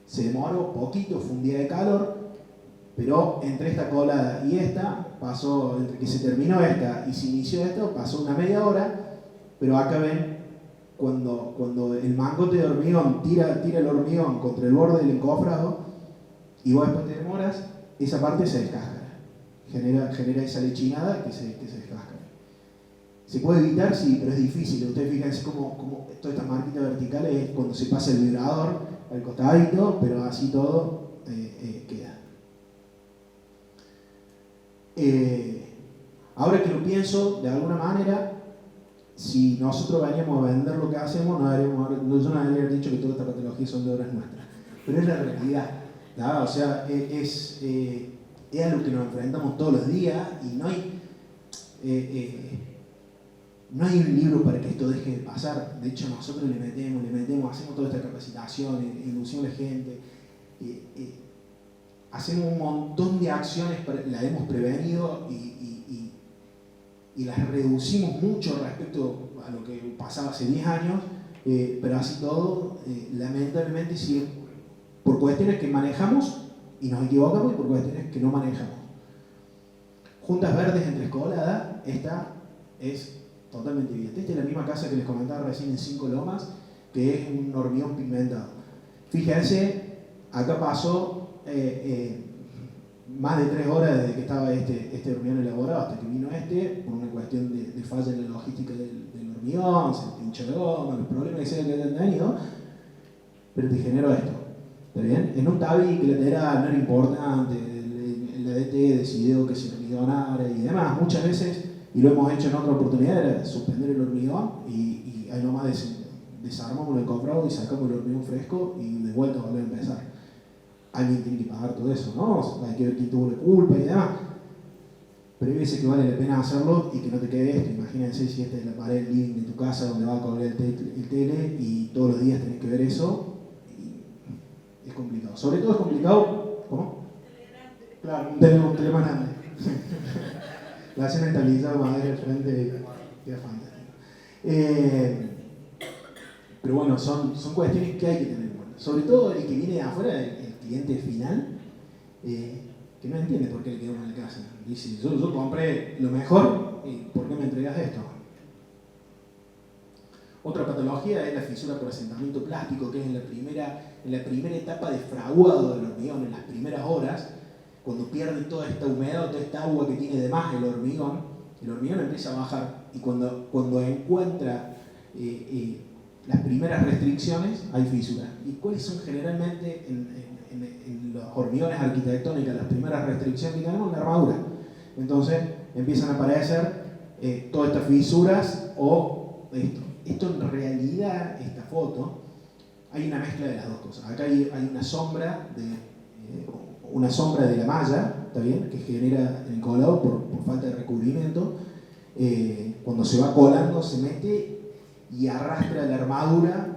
se demoró poquito, fue un día de calor, pero entre esta colada y esta, pasó, entre que se terminó esta y se inició esta, pasó una media hora, pero acá ven, cuando el mangote de hormigón tira el hormigón contra el borde del encofrado y vos después te demoras, esa parte se descáscara, genera esa lechinada que se descáscara. ¿Se puede evitar? Sí, pero es difícil. Ustedes fíjense cómo todas estas marquitas verticales es cuando se pasa el vibrador al costadito, pero así todo queda. Ahora que lo pienso, de alguna manera, si nosotros veníamos a vender lo que hacemos, yo no habría dicho que todas estas patologías son de obras nuestras, pero es la realidad, ¿no? O sea, es a lo que nos enfrentamos todos los días y no hay un libro para que esto deje de pasar. De hecho, nosotros le metemos, hacemos toda esta capacitación, inducimos a la gente, hacemos un montón de acciones, las hemos prevenido y las reducimos mucho respecto a lo que pasaba hace 10 años, pero así todo, lamentablemente, sigue por cuestiones que manejamos y nos equivocamos y por cuestiones que no manejamos. Juntas verdes entre escolada, esta es totalmente evidente. Esta es la misma casa que les comentaba recién en 5 Lomas, que es un hormigón pigmentado. Fíjense, acá pasó más de 3 horas desde que estaba este hormigón elaborado hasta que vino por una cuestión de falla en la logística del hormigón, se pinchó la goma, los problemas que sea que hayan tenido, pero te generó esto. ¿Está bien? En un tabique lateral no era importante, el ADT decidió que se hormigonara y demás. Muchas veces, y lo hemos hecho en otra oportunidad, era suspender el hormigón y ahí nomás desarmamos el comprado y sacamos el hormigón fresco y de vuelta volver a empezar. Alguien tiene que pagar todo eso, ¿no? Hay que ver quién tuvo la culpa y demás. Pero hay veces que vale la pena hacerlo y que no te quede esto. Imagínense si esta es la pared del living de tu casa donde va a colgar el tele y todos los días tenés que ver eso. Y es complicado. Sobre todo es complicado. ¿Cómo? Claro, un tele más grande. La hacen en tablilla de madera al frente queda fantástico. Pero bueno, son cuestiones que hay que tener en cuenta. Sobre todo el que viene de afuera, el cliente final, que no entiende por qué le quedó en la casa. Dice, yo compré lo mejor, ¿y por qué me entregas esto? Otra patología es la fisura por asentamiento plástico, que es en la primera etapa de fraguado del hormigón, en las primeras horas, cuando pierde toda esta humedad, toda esta agua que tiene de más el hormigón empieza a bajar y cuando encuentra las primeras restricciones, hay fisuras. ¿Y cuáles son generalmente en los hormigones arquitectónicos las primeras restricciones que tenemos? La armadura. Entonces empiezan a aparecer todas estas fisuras o esto. Esto en realidad, esta foto, hay una mezcla de las dos cosas. Acá hay una sombra de la malla, ¿está bien? Que genera el colado por falta de recubrimiento. Cuando se va colando se mete y arrastra la armadura,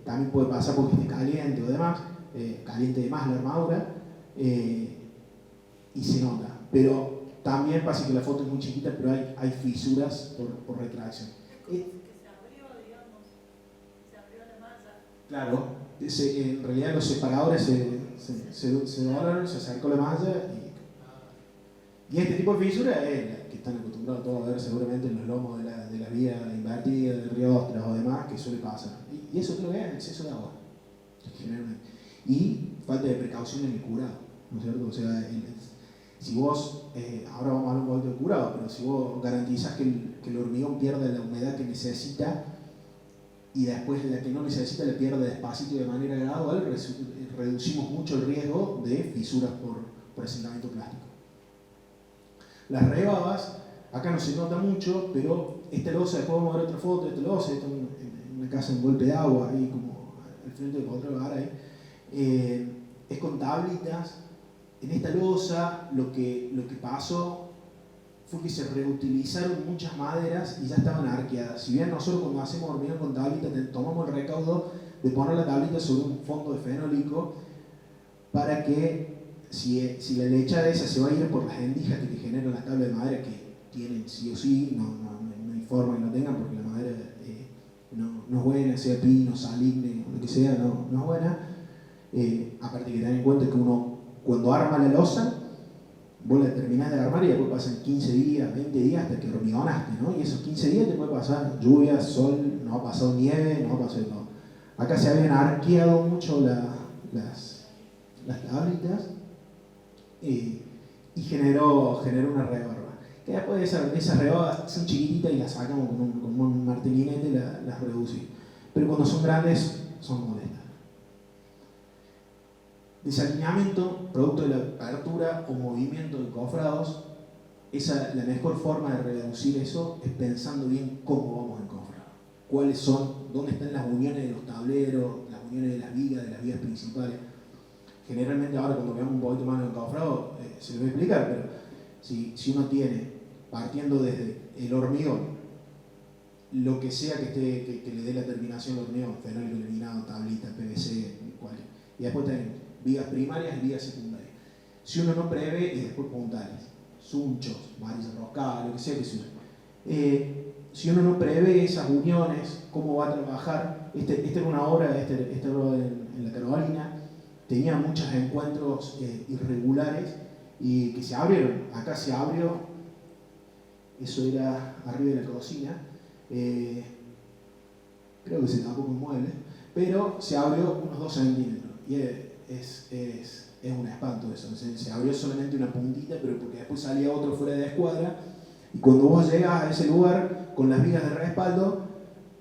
también puede pasar porque esté caliente o demás, caliente de más la armadura, y se nota. Pero también pasa que la foto es muy chiquita, pero hay fisuras por retracción. Claro, en realidad los separadores se doblaron, se acercó la malla y este tipo de fisura es la que están acostumbrados todos a ver seguramente en los lomos de la vía invertida, de riostras o demás, que suele pasar. Y eso creo que es exceso de agua, generalmente. Y falta de precaución en el curado, ¿no es cierto? O sea, si vos, ahora vamos a hablar un poquito del curado, pero si vos garantizás que el hormigón pierda la humedad que necesita y después la que no necesita la pierde despacito de manera gradual, reducimos mucho el riesgo de fisuras por asentamiento plástico. Las rebabas, acá no se nota mucho, pero esta losa, después vamos a ver otra foto, esta losa está en una casa en golpe de agua, ahí como al frente de otro lugar ahí, es con tablitas. En esta losa lo que pasó fue que se reutilizaron muchas maderas y ya estaban arqueadas. Si bien nosotros cuando hacemos hormigón con tablita tomamos el recaudo de poner la tablita sobre un fondo de fenólico para que si la lechada esa se va a ir por las endijas que te generan las tablas de madera que tienen sí o sí, no hay forma que no tengan porque la madera no es buena, sea pino, saligne, lo que sea, no es buena. Aparte que tener en cuenta que uno cuando arma la losa, vos la terminás de armar y después pasan 15 días, 20 días hasta que hormigonaste, ¿no? Y esos 15 días te puede pasar lluvia, sol, no ha pasado nieve, no ha pasado todo. Acá se habían arqueado mucho las tablitas y generó una rebarba. Que después esas rebarbas son chiquititas y las sacamos con un martelinete y las reducimos. Pero cuando son grandes, son molestas. Desalineamiento, producto de la apertura o movimiento de cofrados, la mejor forma de reducir eso es pensando bien cómo vamos a encofrar. ¿Cuáles son? ¿Dónde están las uniones de los tableros, las uniones de las vigas principales? Generalmente ahora cuando veamos un poquito más de encofrado se lo voy a explicar, pero si uno tiene, partiendo desde el hormigón, lo que sea que le dé la terminación al hormigón, fenólico eliminado, tablita, PVC, cualquier, y después tenemos vigas primarias y vigas secundarias. Si uno no prevé, y después puntales, sunchos, varillas roscadas, lo que sea que se use. Si uno no prevé esas uniones, cómo va a trabajar, esta era una obra, en la Carolina, tenía muchos encuentros irregulares y que se abrieron. Acá se abrió, eso era arriba de la cocina, creo que se tapó con muebles, pero se abrió unos 2 centímetros y es un espanto eso. Se abrió solamente una puntita, pero porque después salía otro fuera de escuadra y cuando vos llegas a ese lugar con las vigas de respaldo,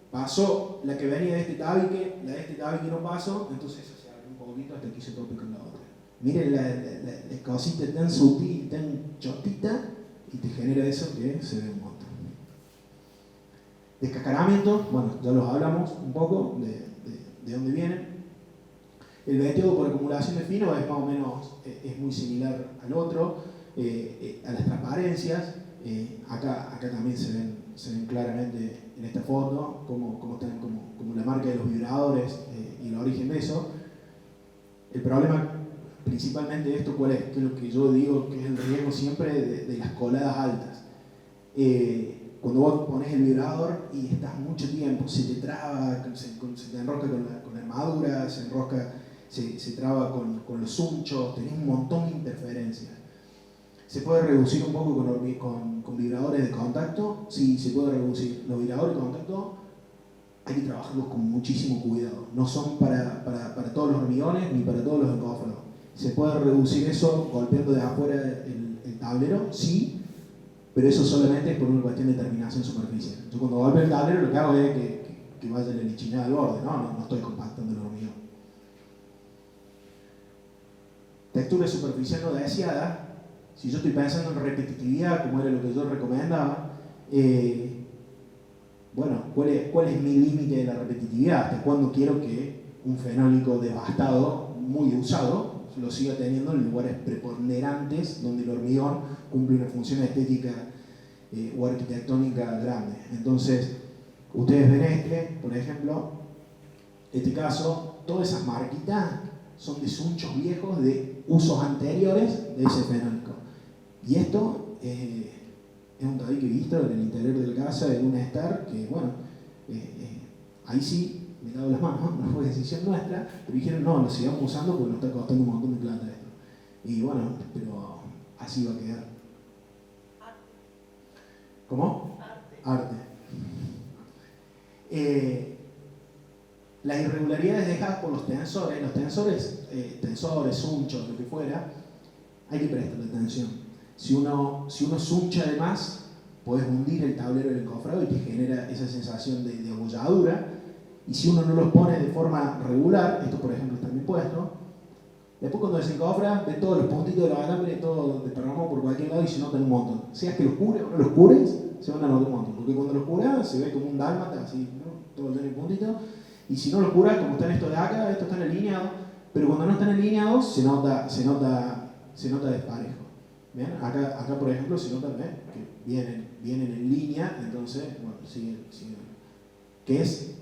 pasó la que venía de este tabique, la de este tabique no pasó, entonces eso se abrió un poquito hasta que se tope con la otra. Miren la cosita tan sutil, tan chotita, y te genera eso que se ve un montón. Descascaramiento, bueno, ya los hablamos un poco de dónde vienen. El veteado por acumulación de fino es más o menos, es muy similar al otro, a las transparencias. Acá también se ven claramente en esta foto como la marca de los vibradores y el origen de eso. El problema principalmente de esto, ¿cuál es? Que es lo que yo digo que es el riesgo siempre de las coladas altas. Cuando vos pones el vibrador y estás mucho tiempo, se te traba, se te enrosca con la armadura, se traba con los sunchos, tenés un montón de interferencias. ¿Se puede reducir un poco con vibradores de contacto? Sí, se puede reducir. Los vibradores de contacto hay que trabajarlos con muchísimo cuidado. No son para todos los hormigones ni para todos los encofrados. ¿Se puede reducir eso golpeando de afuera el tablero? Sí, pero eso solamente es por una cuestión de terminación superficial. Yo cuando golpeo el tablero lo que hago es que vaya la lichinada al borde, no estoy compactando el hormigón. Textura superficial no deseada. Si yo estoy pensando en repetitividad, como era lo que yo recomendaba, bueno, ¿cuál es mi límite de la repetitividad? ¿Hasta cuándo quiero que un fenólico devastado, muy usado, lo siga teniendo en lugares preponderantes donde el hormigón cumple una función estética o arquitectónica grande? Entonces, ustedes ven por ejemplo, este caso, todas esas marquitas son de sunchos viejos de usos anteriores de ese fenólico. Y esto es un tabique visto en el interior de la casa de una Star, que bueno, ahí sí me lavo las manos, no fue decisión nuestra, pero dijeron no, lo sigamos usando porque nos está costando un montón de plata esto. Y bueno, pero así va a quedar. ¿Cómo? Arte. Las irregularidades dejadas por los tensores, sunchos, lo que fuera, hay que prestarle atención. Si uno suncha de más, podés hundir el tablero del encofrado y te genera esa sensación de abolladura. Y si uno no los pone de forma regular, esto por ejemplo está bien puesto, después cuando desencofra, ve todos los puntitos de los alambres, todo desparramado por cualquier lado y se notan un montón. Seas que los cures o no los cures, se van a notar un montón. Porque cuando los curas, se ve como un dálmata, así, ¿no? Todo el puntito. Y si no los curas, como están estos de acá, estos están alineados. Pero cuando no están alineados, se nota desparejo. Bien, acá por ejemplo, si notan, que vienen en línea, entonces, bueno, siguen, que es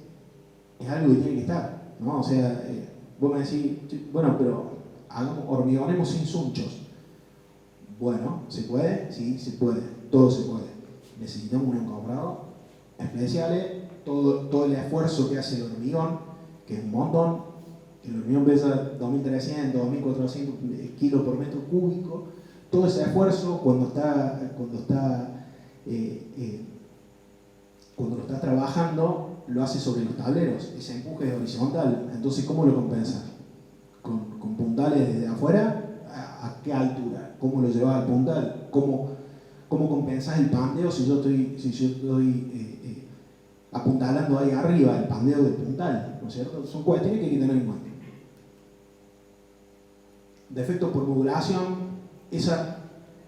algo que tiene que estar, ¿no? O sea, vos me decís, bueno, pero hormigonemos sin sunchos. Bueno, ¿se puede? Sí, se puede, todo se puede. Necesitamos un encofrado especial, todo el esfuerzo que hace el hormigón, que es un montón, que el hormigón pesa 2.300, 2.400 kilos por metro cúbico, todo ese esfuerzo cuando lo estás trabajando lo hace sobre los tableros, ese empuje es horizontal, entonces ¿cómo lo compensas? ¿Con puntales desde afuera? ¿A qué altura? ¿Cómo lo llevas al puntal? ¿Cómo compensas el pandeo si yo estoy apuntalando ahí arriba el pandeo del puntal? ¿No es cierto? Son cuestiones que hay que tener en cuenta. Defectos por modulación, esa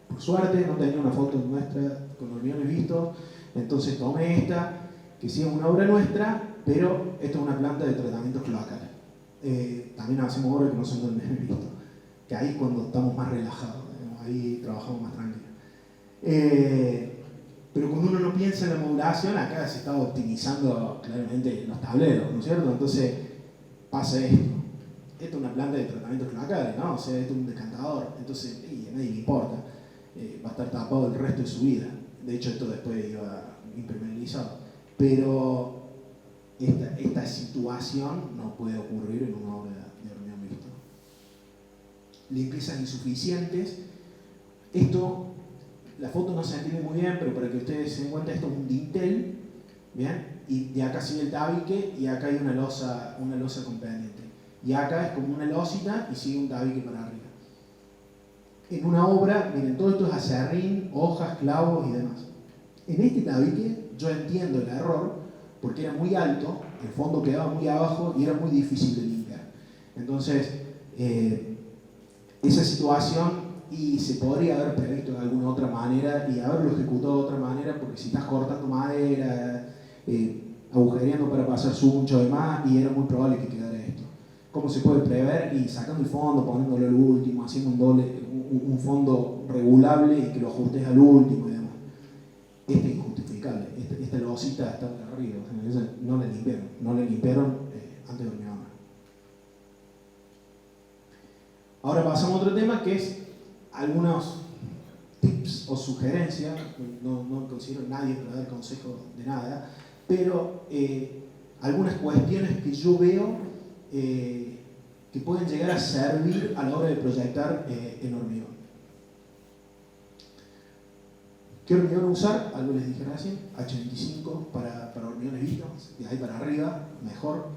por suerte no tenía una foto nuestra con hormigones vistos, entonces tomé esta, que sí es una obra nuestra, pero esta es una planta de tratamiento cloacal. También hacemos obras que no son hormigones vistos, que ahí es cuando estamos más relajados, ahí trabajamos más tranquilos. Pero cuando uno no piensa en la modulación, acá se está optimizando claramente los tableros, ¿no es cierto? Entonces pasa esto. Esto es una planta de tratamiento cloacal, ¿no? O sea, esto es un decantador, entonces a nadie le importa. Va a estar tapado el resto de su vida. De hecho, esto después iba impermeabilizado. Pero esta situación no puede ocurrir en una obra de hormigón visto. Limpiezas insuficientes. Esto, la foto no se entiende muy bien, pero para que ustedes se den cuenta, esto es un dintel, ¿bien? Y de acá sigue el tabique y acá hay una losa con pendiente. Y acá es como una losita y sigue un tabique para arriba. En una obra, miren, todo esto es acerrín, hojas, clavos y demás. En este tabique yo entiendo el error porque era muy alto, el fondo quedaba muy abajo y era muy difícil de limpiar. Entonces, esa situación y se podría haber previsto de alguna otra manera y haberlo ejecutado de otra manera, porque si estás cortando madera, agujereando para pasar suncho y demás, y era muy probable que quedara esto. ¿Cómo se puede prever? Y sacando el fondo, poniéndolo al último, haciendo un fondo regulable y que lo ajustes al último y demás. Este es injustificable, esta losita está arriba, o sea, no la limpiaron antes de hormigonar. Ahora pasamos a otro tema que es algunos tips o sugerencias, no considero nadie para dar consejo de nada, pero algunas cuestiones que yo veo que pueden llegar a servir a la hora de proyectar en hormigón. ¿Qué hormigón usar? Algo les dije recién, H25 para hormigones vistos, de ahí para arriba, mejor.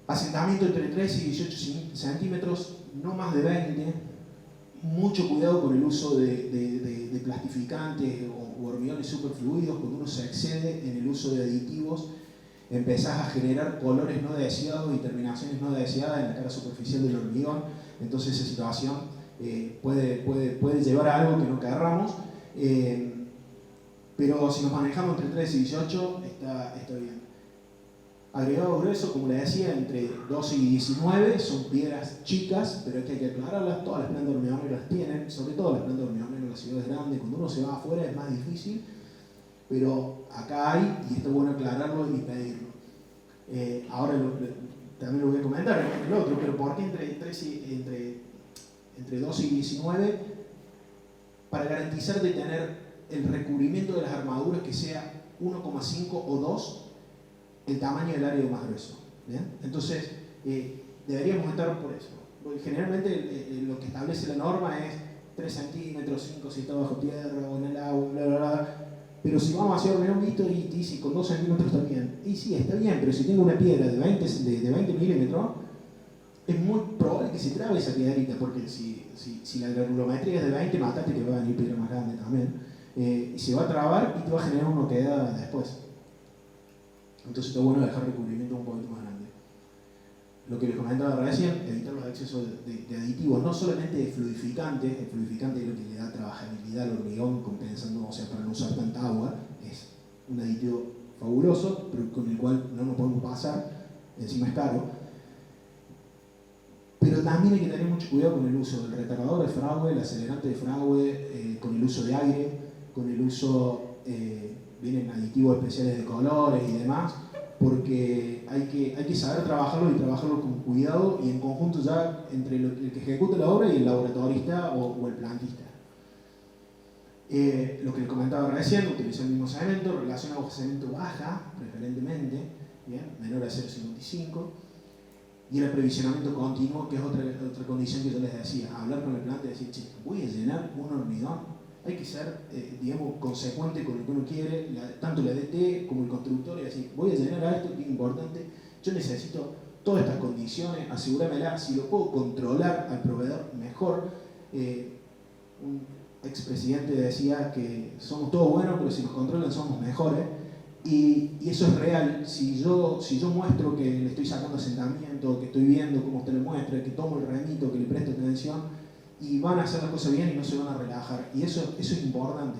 Asentamiento entre 13 y 18 centímetros, no más de 20. Mucho cuidado con el uso de plastificantes o hormigones superfluidos. Cuando uno se excede en el uso de aditivos, empezás a generar colores no deseados y terminaciones no deseadas en la cara superficial del hormigón. Entonces esa situación puede llevar a algo que no querramos. Pero si nos manejamos entre 13 y 18, está bien. Agregado grueso, como les decía, entre 12 y 19 son piedras chicas, pero hay que aclararlas. Todas las plantas hormigoneras tienen, sobre todo las plantas hormigoneras en las ciudades grandes. Cuando uno se va afuera es más difícil, pero acá hay y está bueno aclararlo y pedirlo. Ahora también lo voy a comentar el otro, pero ¿por qué entre 12 y 19? Para garantizar de tener el recubrimiento de las armaduras que sea 1,5 o 2 el tamaño del área más grueso. ¿Bien? Entonces, deberíamos estar por eso. Porque generalmente lo que establece la norma es 3 centímetros, 5 si está bajo tierra o en el agua, bla, bla, bla. Pero si vamos a hacer hormigón visto y dice con 2 centímetros está bien. Y sí, está bien, pero si tengo una piedra de 20 milímetros, es muy probable que se trabe esa piedrita, porque si la granulometría es de 20, mátate que va a venir piedra más grande también. Y se va a trabar y te va a generar una queda después. Entonces está bueno dejar recubrimiento un poquito más grande. Lo que les comentaba recién, evitar los excesos de aditivos, no solamente de fluidificantes. El fluidificante es lo que le da trabajabilidad al hormigón, compensando, o sea, para no usar tanta agua. Es un aditivo fabuloso, pero con el cual no nos podemos pasar, encima es caro. Pero también hay que tener mucho cuidado con el uso del retardador de fragua, el acelerante de fragua, con el uso de aire, con el uso, vienen aditivos especiales de colores y demás, porque hay que saber trabajarlo y trabajarlo con cuidado y en conjunto ya entre el que ejecuta la obra y el laboratorista o el plantista. Lo que les comentaba recién, utilizar el mismo cemento, relación agua-cemento baja, preferentemente, ¿bien? Menor a 0,55, y el aprovisionamiento continuo, que es otra condición que yo les decía, hablar con el planta y decir, che, voy a llenar un hormigón, hay que ser, digamos, consecuente con lo que uno quiere, tanto la DT como el constructor, y decir, voy a llenar a esto, que es importante, yo necesito todas estas condiciones, asegúramela, si lo puedo controlar al proveedor, mejor. Un expresidente decía que somos todos buenos, pero si nos controlan somos mejores. Y eso es real. Si yo muestro que le estoy sacando asentamiento, que estoy viendo cómo usted le muestra, que tomo el remito, que le presto atención, y van a hacer las cosas bien y no se van a relajar. Y eso es importante.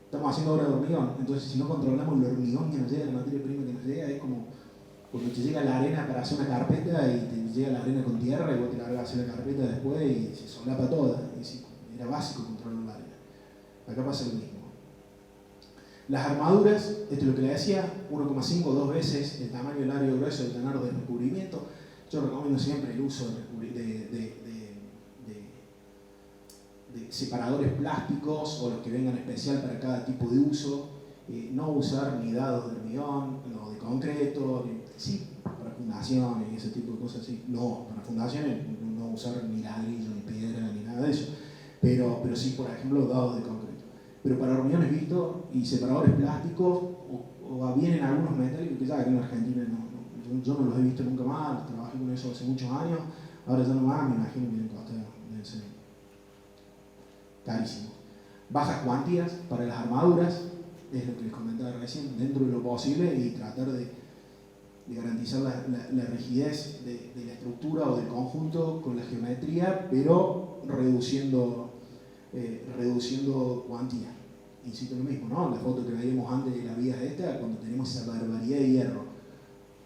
Estamos haciendo obra de hormigón, entonces si no controlamos el hormigón que nos llega, la materia prima que nos llega, es como cuando te llega la arena para hacer una carpeta y te llega la arena con tierra y vos te largas a hacer la carpeta después y se solapa toda. Era básico controlar la arena. Acá pasa lo mismo. Las armaduras, esto es lo que le decía, 1,5 o 2 veces el tamaño del área grueso del tenar de recubrimiento. Yo recomiendo siempre el uso de separadores plásticos o los que vengan especial para cada tipo de uso. No usar ni dados de hormigón, no de concreto, sí, para fundaciones y ese tipo de cosas, sí. No, para fundaciones no usar ni ladrillo, ni piedra, ni nada de eso. Pero sí, por ejemplo, dados de concreto. Pero para hormigones visto y separadores plásticos, o bien en algunos metálicos, que ya aquí en Argentina yo no los he visto nunca más, trabajé con eso hace muchos años, ahora ya no más, me imagino que deben costar, deben ser carísimos. Bajas cuantías para las armaduras, es lo que les comentaba recién, dentro de lo posible y tratar de garantizar la rigidez de la estructura o del conjunto con la geometría, pero reduciendo cuantía. Insisto lo mismo, ¿no? La foto que veíamos antes de la viga esta, cuando tenemos esa barbaridad de hierro,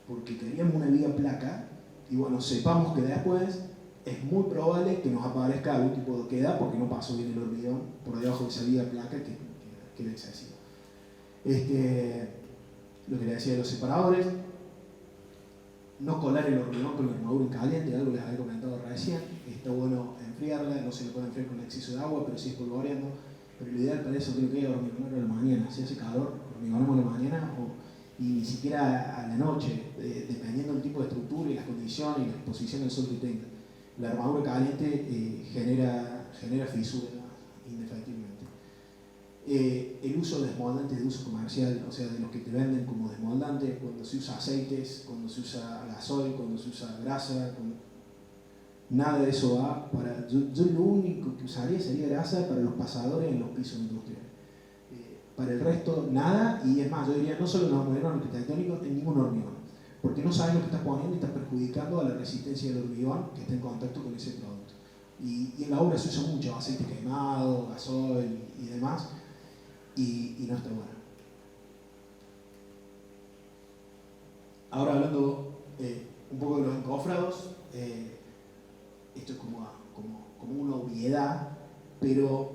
porque queríamos una viga placa, y bueno, sepamos que después es muy probable que nos aparezca algún tipo de queda porque no pasó bien el hormigón por debajo de esa viga placa que era excesivo. Lo que le decía de los separadores, no colar el hormigón con la armadura en caliente, algo que les había comentado recién. Está bueno enfriarla, no se le puede enfriar con exceso de agua, pero sí espolvoreando. Pero lo ideal para eso creo que es hormigonar a la mañana. Si hace calor, hormigonamos a la mañana y ni siquiera a la noche, dependiendo del tipo de estructura y las condiciones y la exposición del sol que tenga. La armadura caliente genera fisura indefectiblemente. El uso de desmoldantes de uso comercial, o sea, de los que te venden como desmoldantes, cuando se usa aceites, cuando se usa gasoil, cuando se usa grasa, nada de eso va para... Yo lo único que usaría sería grasa para los pasadores en los pisos industriales. Para el resto, nada, y es más, yo diría no solo en los hormigones arquitectónicos, en ningún hormigón, porque no sabes lo que estás poniendo y estás perjudicando a la resistencia del hormigón que está en contacto con ese producto. Y en la obra se usa mucho aceite quemado, gasoil y demás, y no está bueno. Ahora hablando un poco de los encofrados, esto es como una obviedad, pero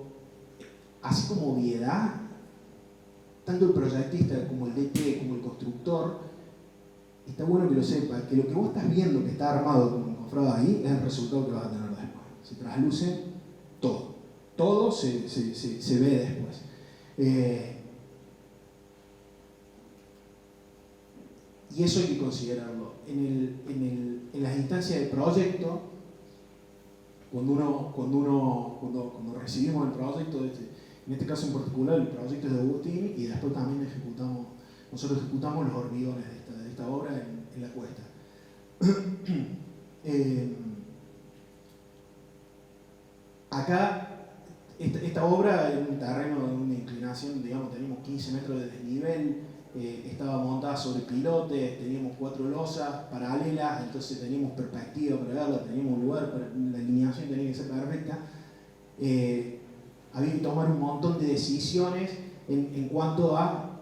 así como obviedad, tanto el proyectista como el DT, como el constructor, está bueno que lo sepa, que lo que vos estás viendo que está armado como encofrado ahí es el resultado que vas a tener después. Se trasluce todo se ve después. Y eso hay que considerarlo. En las instancias de proyecto, cuando recibimos el proyecto, en este caso en particular el proyecto es de Agustín, y después también nosotros ejecutamos los hormigones de esta obra en la cuesta. Acá, esta obra en un terreno de una inclinación, digamos, teníamos 15 metros de desnivel, estaba montada sobre pilotes, teníamos 4 losas paralelas, entonces teníamos perspectiva para verla, teníamos lugar, la alineación tenía que ser perfecta. Había que tomar un montón de decisiones en cuanto a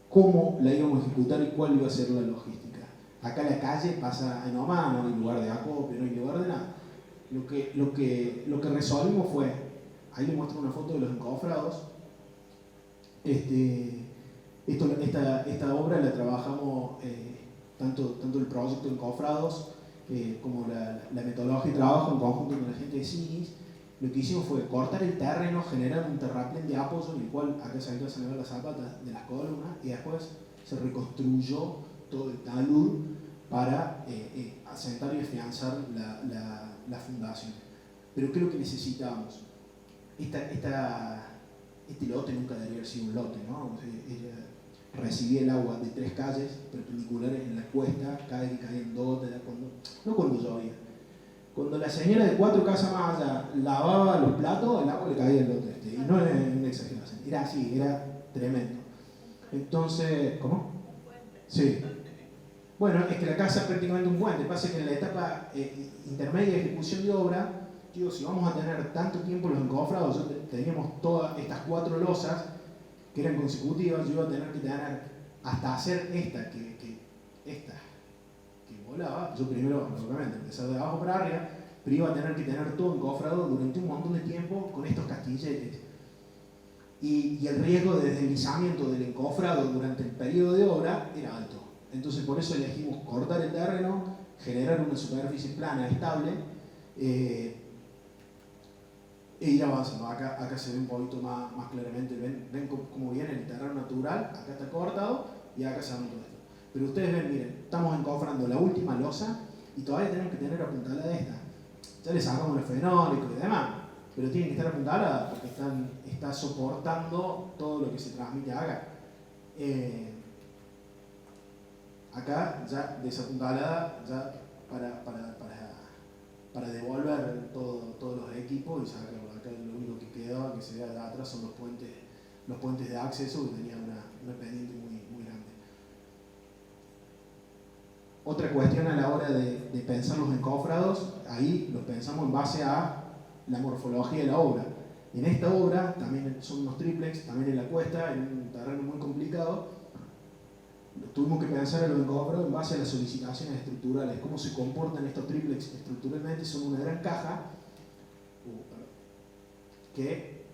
cómo la íbamos a ejecutar y cuál iba a ser la logística. acá la calle pasa en Oman, no hay lugar de acopio, no hay lugar de nada. Lo que resolvimos fue, ahí les muestro una foto de los encofrados. Esta obra la trabajamos, tanto el proyecto Encofrados como la metodología de trabajo en conjunto con la gente de CIGIS. Lo que hicimos fue cortar el terreno, generar un terraplén de apoyo en el cual acá se alcanzan a ver las zapatas de las columnas, y después se reconstruyó todo el talud para asentar y afianzar la fundación. Pero ¿qué es lo que necesitábamos? Este lote nunca debería haber sido un lote, ¿no? O sea, ella recibía el agua de 3 calles perpendiculares en la cuesta, cada vez que caían 2, no cuando llovía. Cuando la señora de 4 casas más allá lavaba los platos, el agua le caía al lote y no era una exageración, era así, era tremendo. Entonces, ¿cómo? Sí. Bueno, es que la casa es prácticamente un puente. Pasa que en la etapa intermedia de ejecución de obra, digo, si vamos a tener tanto tiempo los encofrados, teníamos todas estas 4 losas que eran consecutivas, yo iba a tener que tener, hasta hacer esta que volaba, yo primero, lógicamente, empezar de abajo para arriba, pero iba a tener que tener todo encofrado durante un montón de tiempo con estos castilletes. Y el riesgo de deslizamiento del encofrado durante el periodo de obra era alto. Entonces por eso elegimos cortar el terreno, generar una superficie plana, estable, e ir avanzando. Acá se ve un poquito más claramente, ven cómo viene el terreno natural, acá está cortado y acá se ve todo esto. Pero ustedes ven, miren, estamos encofrando la última losa y todavía tenemos que tener apuntalada esta. Ya le sacamos los fenólicos y demás, pero tienen que estar apuntaladas porque está soportando todo lo que se transmite acá. Acá ya desapuntalada, ya para devolver todos los equipos y sacarlo. Acá lo único que quedaba, que se ve de atrás, son los puentes de acceso, que tenían una pendiente muy grande. Otra cuestión a la hora de pensar los encofrados, ahí los pensamos en base a la morfología de la obra. En esta obra también son unos triplex, también en la cuesta, en un terreno muy complicado. Tuvimos que pensar en los encofrados en base a las solicitaciones estructurales, cómo se comportan estos triplex estructuralmente. Son una gran caja que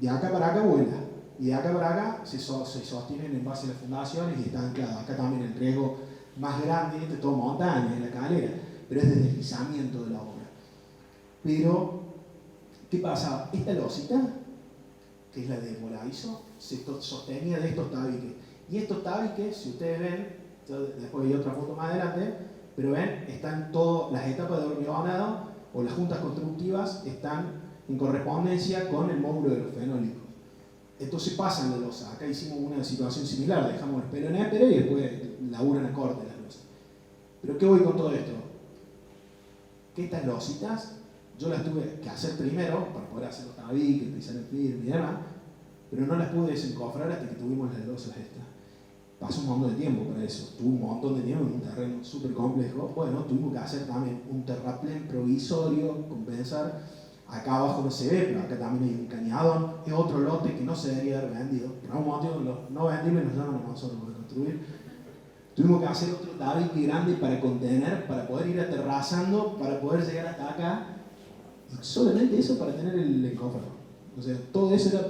de acá para acá vuela, y de acá para acá se sostienen en base a las fundaciones y están anclados. Acá también el riesgo más grande, esto es todo montaña, es la calera, pero es de deslizamiento de la obra. Pero, ¿qué pasa? Esta losita, que es la de voladizo, se sostenía de estos tabiques. Y estos tabiques, si ustedes ven, después hay otra foto más adelante, pero ven, están todas las etapas de hormigonado o las juntas constructivas están en correspondencia con el módulo de los fenólicos. Entonces pasan la losa. Acá hicimos una situación similar, dejamos el pelo en épera y después laburan a corte las losas. Pero ¿qué voy con todo esto? Que estas lositas yo las tuve que hacer primero para poder hacer los tabiques, pisar el firme y demás, pero no las pude desencofrar hasta que tuvimos las losas estas. Pasó un montón de tiempo para eso, tuvo un montón de tiempo en un terreno súper complejo. Bueno, tuvimos que hacer también un terraplén provisorio, compensar. Acá abajo no se ve, pero acá también hay un cañadón. Es otro lote que no se debería haber vendido. Por algún motivo los no vendibles nos llaman a nosotros para construir. Tuvimos que hacer otro tabique grande para contener, para poder ir aterrazando, para poder llegar hasta acá. Y solamente eso para tener el encofrado. O sea, todo eso era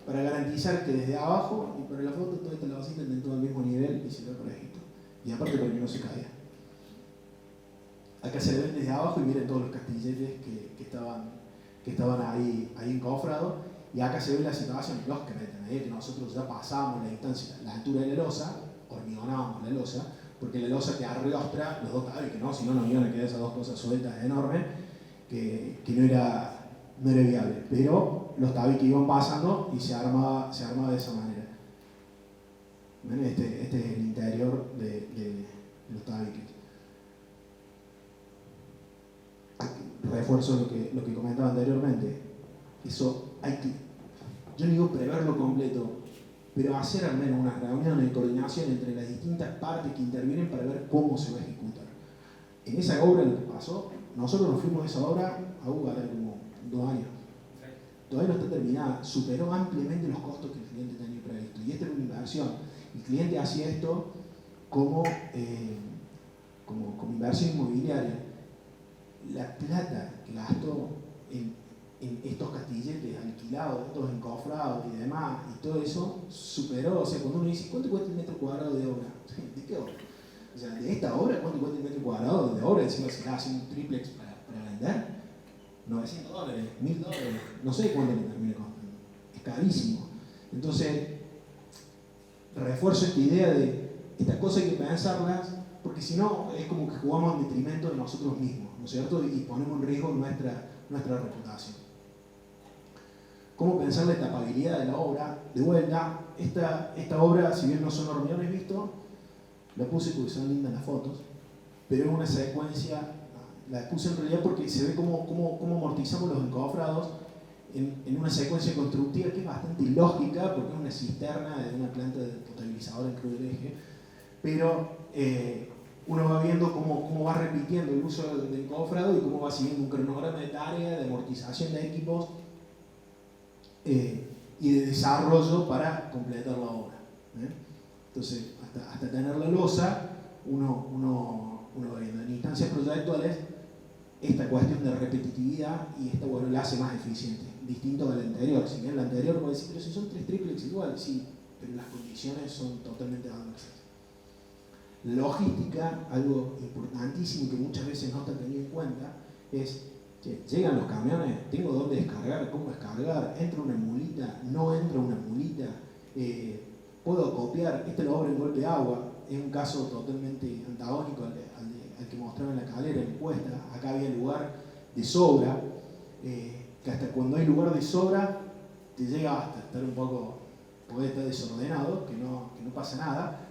para garantizar que desde abajo, y para la foto, toda esta lavacita estén todo al mismo nivel y se ve parejito. Y aparte para que no se caiga. Acá se le ven desde abajo y miren todos los castilletes que estaban ahí encofrados. Y acá se ve la situación, lógicamente, a medida que nosotros ya pasábamos la distancia, la altura de la losa, hormigonábamos la losa, porque la losa te arrostra los dos tabiques, ¿no? Si no, nos iban a quedar esas dos cosas sueltas enormes, que no era viable. Pero los tabiques iban pasando y se armaba de esa manera. ¿Ven? Este es el interior de los tabiques. Refuerzo lo que comentaba anteriormente. Eso hay que, yo no digo preverlo completo, pero hacer al menos una reunión de coordinación entre las distintas partes que intervienen para ver cómo se va a ejecutar. En esa obra lo que pasó, nosotros nos fuimos de esa obra a hace como 2 años. Todavía no está terminada, superó ampliamente los costos que el cliente tenía previsto. Y esta era una inversión. El cliente hacía esto como inversión inmobiliaria, la plata que gastó en estos castilletes alquilados, estos encofrados y demás, y todo eso superó, o sea, cuando uno dice, ¿cuánto cuesta el metro cuadrado de obra? ¿De qué obra? O sea, de esta obra, ¿cuánto cuesta el metro cuadrado de obra? Encima se está haciendo un triplex para vender, $900, $1000, no sé cuánto le termine costando, es carísimo. Entonces, refuerzo esta idea de estas cosas hay que pensarlas, porque si no es como que jugamos en detrimento de nosotros mismos, ¿no es cierto? Y ponemos en riesgo nuestra reputación. ¿Cómo pensar la etapabilidad de la obra? De vuelta, esta obra, si bien no son hormiones vistos, la puse porque son lindas las fotos, pero es una secuencia, la puse en realidad porque se ve cómo amortizamos los encofrados en una secuencia constructiva que es bastante ilógica, porque es una cisterna de una planta de potabilizador en Cruz del Eje, pero uno va viendo cómo va repitiendo el uso del encofrado y cómo va siguiendo un cronograma de tarea, de amortización de equipos y de desarrollo para completar la obra. Entonces, hasta tener la losa, uno va viendo en instancias proyectuales esta cuestión de repetitividad y esta, bueno, la hace más eficiente, distinto del anterior. Si bien el anterior puede decir, pero si son 3 triplex igual, sí, pero las condiciones son totalmente adversas. Logística, algo importantísimo que muchas veces no está tenido en cuenta, es que llegan los camiones, tengo dónde descargar, cómo descargar, entra una mulita, no entra una mulita, puedo copiar, esta es la obra en Golpe de Agua, es un caso totalmente antagónico al que mostraba en la calera, en encuesta. Acá había lugar de sobra, que hasta cuando hay lugar de sobra te llega hasta estar un poco, puede estar desordenado, que no pasa nada,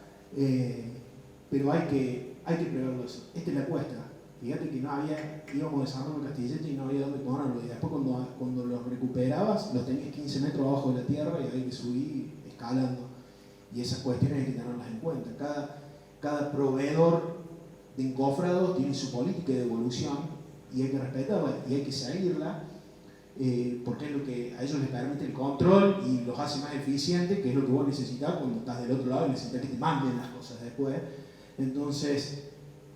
pero hay que preverlo eso. Esta es la cuesta. Fíjate que íbamos desarmando el castillete y no había dónde ponerlo. Y después cuando los recuperabas, los tenías 15 metros abajo de la tierra y había que subir escalando. Y esas cuestiones hay que tenerlas en cuenta. Cada proveedor de encofrados tiene su política de devolución y hay que respetarla y hay que seguirla, porque es lo que a ellos les permite el control y los hace más eficientes, que es lo que vos necesitas cuando estás del otro lado y necesitas que te manden las cosas después. Entonces,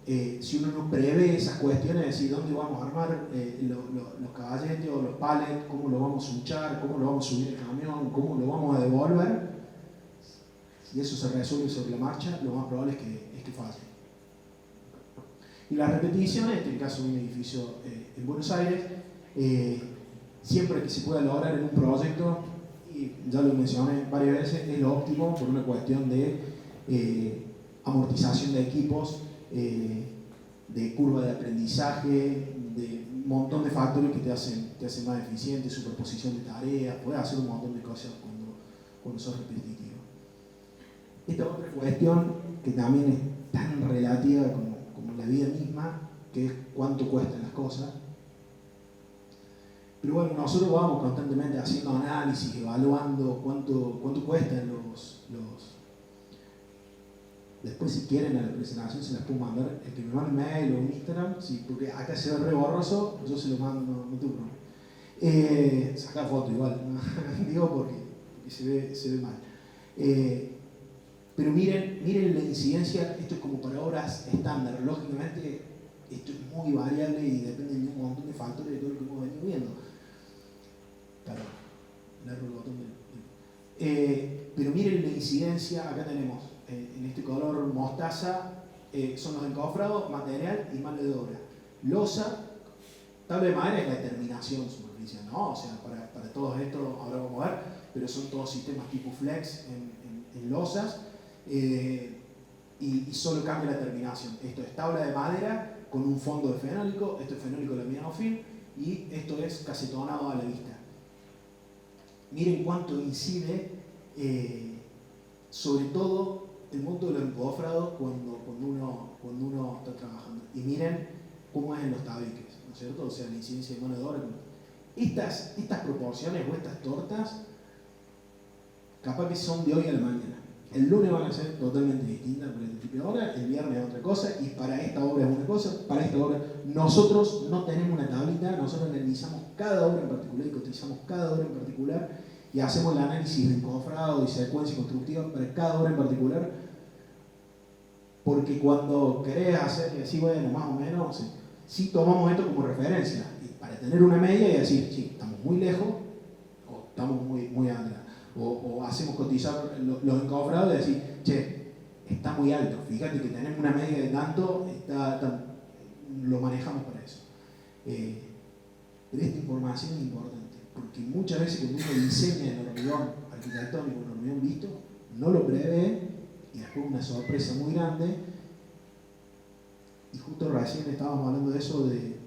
si uno no prevé esas cuestiones, es decir, dónde vamos a armar los caballetes o los palets, cómo lo vamos a hinchar, cómo lo vamos a subir el camión, cómo lo vamos a devolver, si eso se resuelve sobre la marcha, lo más probable es que falle. Y las repeticiones, en el caso de un edificio en Buenos Aires, siempre que se pueda lograr en un proyecto, y ya lo mencioné varias veces, es lo óptimo por una cuestión de amortización de equipos, de curva de aprendizaje, de un montón de factores que te hacen más eficiente, superposición de tareas, puedes hacer un montón de cosas cuando sos repetitivo. Esta otra cuestión que también es tan relativa como la vida misma, que es cuánto cuestan las cosas. Pero bueno, nosotros vamos constantemente haciendo análisis, evaluando cuánto cuestan los... Después, si quieren, a la presentación se las puedo mandar, el que me mande mail o un Instagram, sí, porque acá se ve re borroso, yo se lo mando, no tengo problema. Sacar foto igual, ¿no? Digo porque se ve mal. Pero miren la incidencia, esto es como para obras estándar, lógicamente esto es muy variable y depende de un montón de factores de todo lo que hemos venido viendo. Perdón, largo el botón pero miren la incidencia, acá tenemos en este color mostaza, son los encofrados, material y mano de obra. Losa, tabla de madera es la terminación superficial, ¿no? O sea, para todo esto ahora vamos a ver, pero son todos sistemas tipo flex en losas. Y solo cambia la terminación. Esto es tabla de madera con un fondo de fenólico, esto es fenólico laminado-film y esto es casetonado a la vista. Miren cuánto incide sobre todo el monto de los encofrados cuando uno está trabajando. Y miren cómo es en los tabiques, ¿no es cierto? O sea, la incidencia de mano de obra. Estas proporciones o estas tortas capaz que son de hoy a la mañana. El lunes van a ser totalmente distintas por este tipo de obra, el viernes es otra cosa, y para esta obra es una cosa, para esta obra nosotros no tenemos una tablita, nosotros analizamos cada obra en particular y cotizamos cada obra en particular y hacemos el análisis de encofrado y secuencia constructiva para cada obra en particular porque cuando querés hacer y decís, bueno, más o menos, sí tomamos esto como referencia, y para tener una media y decir, sí, estamos muy lejos, o estamos muy atrás, o hacemos cotizar los encofrados y decir, che, está muy alto, fíjate que tenemos una media de tanto, lo manejamos para eso. Pero esta información es importante, porque muchas veces cuando uno diseña el hormigón arquitectónico, el hormigón visto, no lo prevé y después una sorpresa muy grande. Y justo recién estábamos hablando de eso de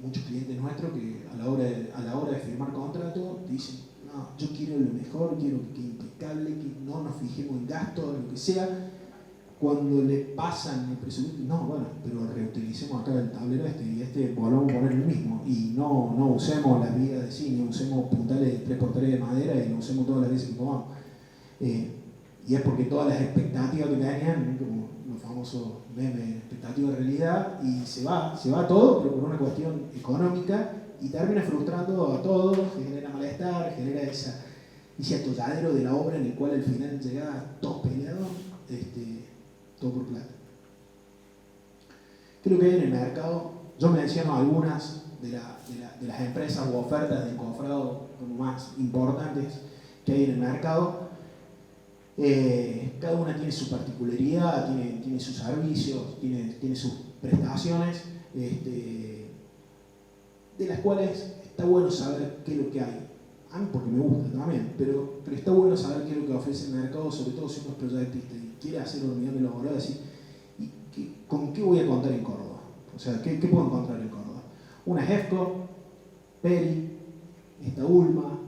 muchos clientes nuestros que a la hora de firmar contrato dicen, no, yo quiero lo mejor, quiero que quede impecable, que no nos fijemos en gastos, lo que sea. Cuando le pasan el presupuesto, no, bueno, pero reutilicemos acá el tablero y volvamos a poner el mismo y no usemos las vigas de cine, usemos puntales 3x3 de madera y lo usemos todas las veces que podamos. Y es porque todas las expectativas que tenían, como los famosos memes, expectativa de realidad, y se va todo, pero por una cuestión económica, y termina frustrando a todos, genera malestar, genera ese atolladero de la obra en el cual al final llega todo peleado, todo por plata. Creo que hay en el mercado, yo menciono algunas de las empresas u ofertas de encofrado como más importantes que hay en el mercado. Cada una tiene su particularidad, tiene sus servicios, tiene sus prestaciones, de las cuales está bueno saber qué es lo que hay. A mí porque me gusta también, pero está bueno saber qué es lo que ofrece el mercado, sobre todo si uno es proyectista y quiere hacer hormigón elaborado, decir, ¿con qué voy a contar en Córdoba? O sea, ¿qué puedo encontrar en Córdoba? Una Hefco, Peri, esta Ulma,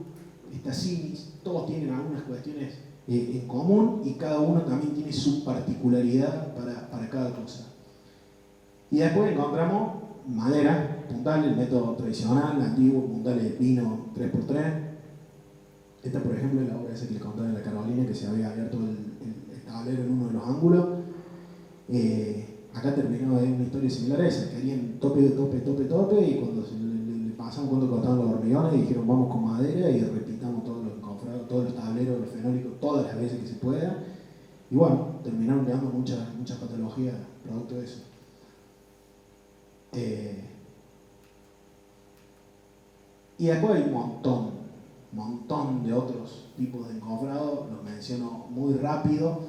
esta Sinis, todos tienen algunas cuestiones en común y cada uno también tiene su particularidad para cada cosa. Y después encontramos madera, puntal, el método tradicional, antiguo, puntal de pino 3x3. Esta, por ejemplo, es la obra esa que les contaba en la Carolina, que se había abierto el tablero en uno de los ángulos. Acá terminó de una historia similar a esa, querían tope, y cuando le pasamos cuánto costaban los hormigones, dijeron vamos con madera y repitamos todos los encofrados, todos los tableros, los fenólicos, todas las veces que se pueda. Y bueno, terminaron quedando muchas patologías producto de eso. Y después hay un montón de otros tipos de encofrados, los menciono muy rápido.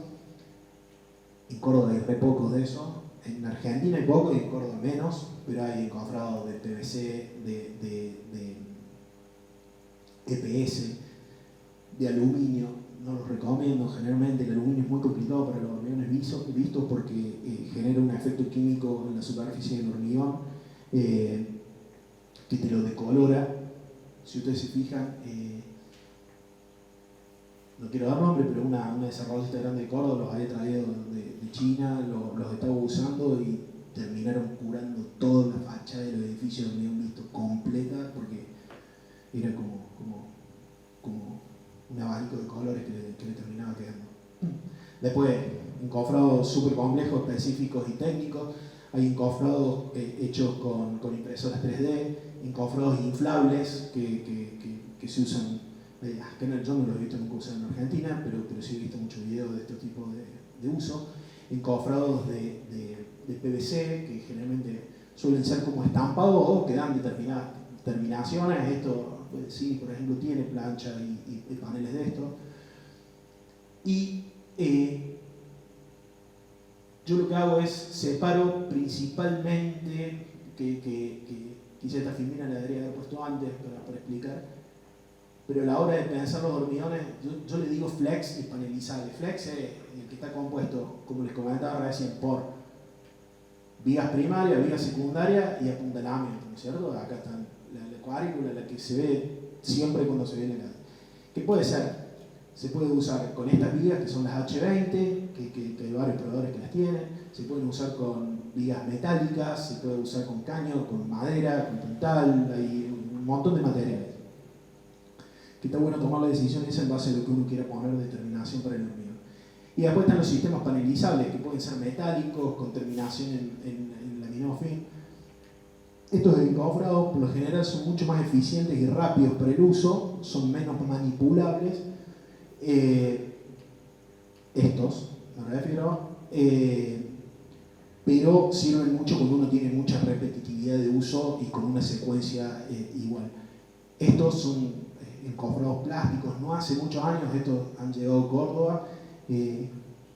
En Córdoba hay re pocos de eso. En Argentina hay poco y en Córdoba menos, pero hay encofrados de PVC, de EPS, de aluminio. No los recomiendo, generalmente el aluminio es muy complicado para los hormigones vistos porque genera un efecto químico en la superficie del hormigón que te lo decolora. Si ustedes se fijan, no quiero dar nombre, pero una desarrollista grande de Córdoba los había traído de China, los estaba usando y terminaron curando toda la fachada de los edificios donde habían visto completa porque era como un abanico de colores que le terminaba quedando. Después, encofrados súper complejos, específicos y técnicos. Hay encofrados hechos con impresoras 3D, encofrados inflables que se usan. Yo no los he visto nunca usar en Argentina, pero sí he visto muchos videos de este tipo de uso. Encofrados de PVC, que generalmente suelen ser como estampados o que dan determinadas terminaciones. Esto, sí, por ejemplo, tiene plancha y paneles de esto. Y yo lo que hago es separo principalmente, que quizá esta filmina la debería haber puesto antes para explicar, pero a la hora de pensar los hormigones, yo le digo flex y panelizable. Flex es el que está compuesto, como les comentaba recién, por vigas primarias, vigas secundarias y apuntalamiento, ¿no es cierto? Acá está la cuadrícula, la que se ve siempre cuando se ve en la calle. ¿Qué puede ser? Se puede usar con estas vigas que son las H20, que hay varios proveedores que las tienen. Se pueden usar con vigas metálicas, se puede usar con caño, con madera, con puntal, hay un montón de materiales. Que está bueno tomar la decisión esa en base a lo que uno quiera poner de terminación para el hormigón. Y después están los sistemas panelizables, que pueden ser metálicos, con terminación en laminado fin. Estos de encofrado, por lo general, son mucho más eficientes y rápidos para el uso, son menos manipulables. Estos, me refiero, pero sirven mucho cuando uno tiene mucha repetitividad de uso y con una secuencia igual. Estos son encofrados plásticos, no hace muchos años estos han llegado a Córdoba.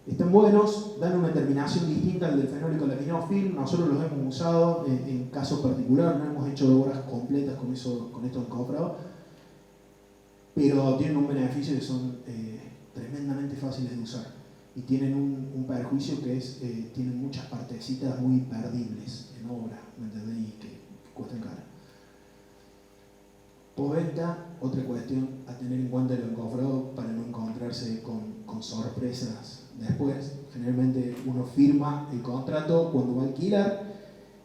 Están buenos, dan una terminación distinta al del fenólico laminófil. Nosotros los hemos usado en casos particulares, no hemos hecho obras completas con estos encofrados, pero tienen un beneficio que son tremendamente fáciles de usar y tienen un perjuicio que es tienen muchas partecitas muy perdibles en obra, ¿me entendés? Y que cuestan cara. Postventa, otra cuestión a tener en cuenta el encofrado para no encontrarse con sorpresas después. Generalmente uno firma el contrato cuando va a alquilar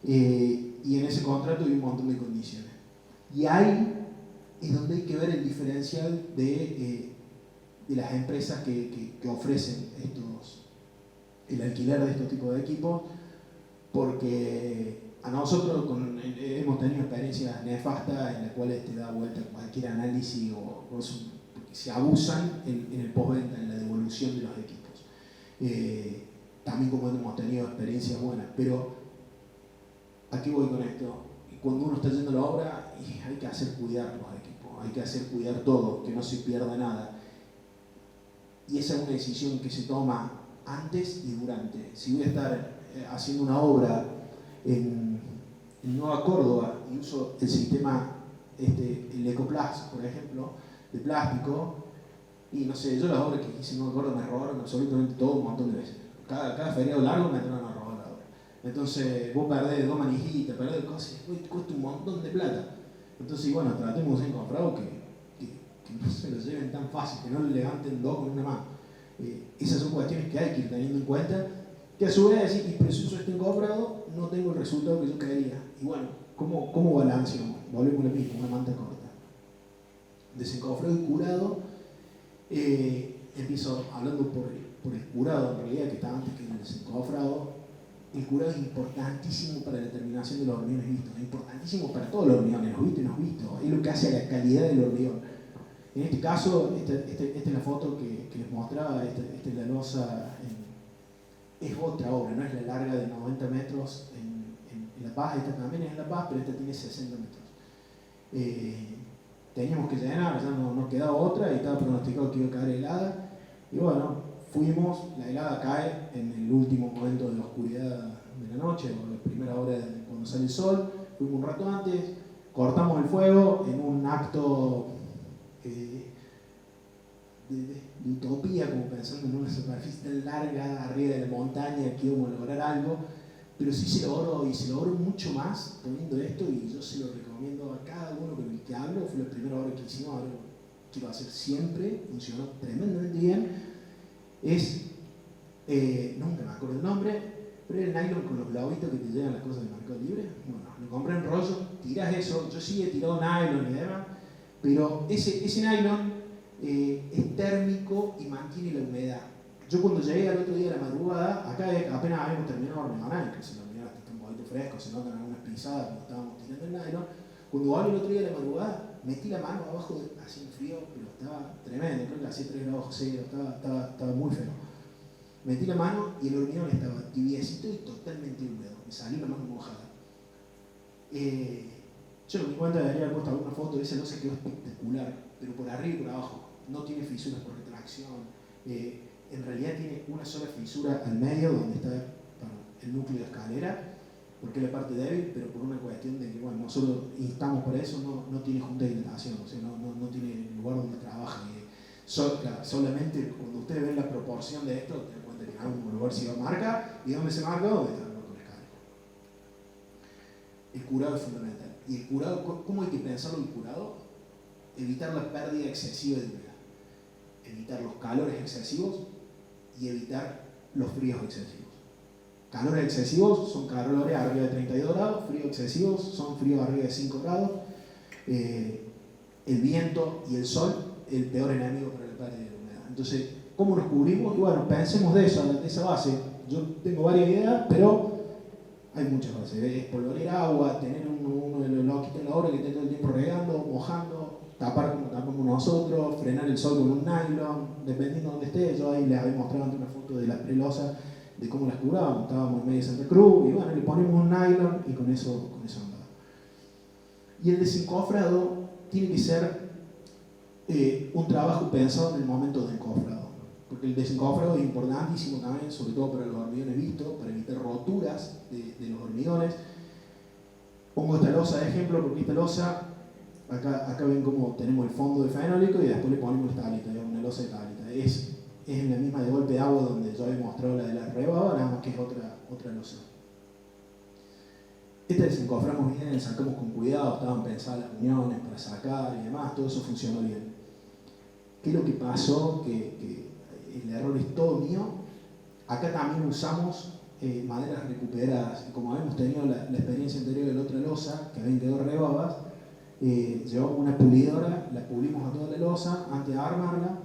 y en ese contrato hay un montón de condiciones. Y ahí es donde hay que ver el diferencial de las empresas que ofrecen el alquiler de estos tipos de equipos, porque a nosotros hemos tenido experiencias nefastas en las cuales te da vuelta cualquier análisis o se abusan en el postventa, en la devolución de los equipos. También como hemos tenido experiencias buenas, pero ¿a qué voy con esto? Cuando uno está yendo a la obra hay que hacer cuidar los equipos, hay que hacer cuidar todo, que no se pierda nada. Y esa es una decisión que se toma antes y durante. Si voy a estar haciendo una obra en Nueva Córdoba y uso el sistema, el Ecoplast, por ejemplo, de plástico, y no sé, yo las obras que hice en Nueva Córdoba me robaron absolutamente todo un montón de veces. Cada feriado largo me entraron a robar la obra. Entonces vos perdés 2 manijitas, perdés cosas, y cuesta un montón de plata. Entonces, bueno, tratemos de encontrar que no se lo lleven tan fácil, que no le levanten 2 con una mano. Esas son cuestiones que hay que ir teniendo en cuenta, que a su vez decir, pero si uso este encofrado, no tengo el resultado que yo quería. Y bueno, ¿cómo balanceamos? Volvemos a lo mismo, una manta corta. Desencofrado y curado, empiezo hablando por el curado, en realidad, que está antes que el desencofrado. El curado es importantísimo para la determinación de los hormiones vistos, es importantísimo para todos los hormiones, los vistos y no vistos, es lo que hace a la calidad del hormigón. En este caso, esta es la foto que les mostraba, esta es la losa, es otra obra, no es la larga de 90 metros en La Paz, esta también es en La Paz, pero esta tiene 60 metros. Teníamos que llenar, ya no quedaba otra y estaba pronosticado que iba a caer helada, y bueno, fuimos, la helada cae en el último momento de la oscuridad de la noche, o la primera hora cuando sale el sol, fuimos un rato antes, cortamos el fuego en un acto de utopía, como pensando en una superficie tan larga arriba de la montaña que íbamos a lograr algo, pero sí se logró, y se logró mucho más poniendo esto, y yo se lo recomiendo a cada uno con el que hablo. Fue la primera obra que hicimos, ahora quiero hacer siempre, funcionó tremendamente bien. Nunca me acuerdo el nombre, pero era el nylon con los globitos que te llegan las cosas de Mercado Libre. Bueno, lo compré en rollo, tirás eso, yo sí he tirado nylon y demás, pero ese nylon es térmico y mantiene la humedad. Yo cuando llegué al otro día de la madrugada, acá apenas habíamos terminado la hormigonal, que si la hormigonal está un poquito fresco, se notan algunas pisadas cuando estábamos tirando el nylon. Cuando volví el otro día de la madrugada, metí la mano abajo, hacía un frío, pero estaba tremendo, creo que hacía 3 grados 0, estaba muy feo. Metí la mano y el hormigón estaba tibiecito y totalmente húmedo, me salió la mano mojada. Yo me di cuenta de haber puesto alguna foto de esa losa, quedó espectacular, pero por arriba y por abajo, no tiene fisuras por retracción, en realidad tiene una sola fisura al medio donde está el núcleo de escalera, porque es la parte débil, pero por una cuestión de que, bueno, nosotros instamos para eso, no tiene junta de dilatación, o sea, no tiene lugar donde trabaja. Solamente cuando ustedes ven la proporción de esto, te dan cuenta que en algún lugar se marca, y donde se marca, donde está el núcleo de escalera. El curado es fundamental. Y el curado, ¿cómo hay que pensarlo el curado? Evitar la pérdida excesiva de humedad, evitar los calores excesivos y evitar los fríos excesivos. Calores excesivos son calores arriba de 32 grados, fríos excesivos son fríos arriba de 5 grados. El viento y el sol, el peor enemigo para la pérdida de humedad. Entonces, ¿cómo nos cubrimos? Y bueno, pensemos de esa base. Yo tengo varias ideas, pero hay muchas bases. Espolvorear agua, tener uno de los loquitos en la obra que esté todo el tiempo regando, mojando, tapar como tapamos nosotros, frenar el sol con un nylon, dependiendo de donde esté. Yo ahí les había mostrado antes una foto de las prelosas de cómo las curábamos. Estábamos en medio de Santa Cruz y bueno, le ponemos un nylon y con eso andaba. Y el desencofrado tiene que ser un trabajo pensado en el momento de encofrado, porque el desencofrado es importantísimo también, sobre todo para los hormigones vistos, para evitar roturas de los hormigones. Pongo esta losa de ejemplo porque esta losa, acá ven cómo tenemos el fondo de fenólico y después le ponemos esta alita, una losa de talita. Es en la misma de golpe de agua donde yo había mostrado la de la rebaba, nada más que es otra losa. Esta desencoframos bien, sacamos con cuidado, estaban pensadas las uniones para sacar y demás, todo eso funcionó bien. ¿Qué es lo que pasó? Que el error es todo mío. Acá también usamos maderas recuperadas. Y como habíamos tenido la experiencia anterior de la otra losa, que habían quedado rebabas, llevamos una pulidora, la pulimos a toda la losa antes de armarla.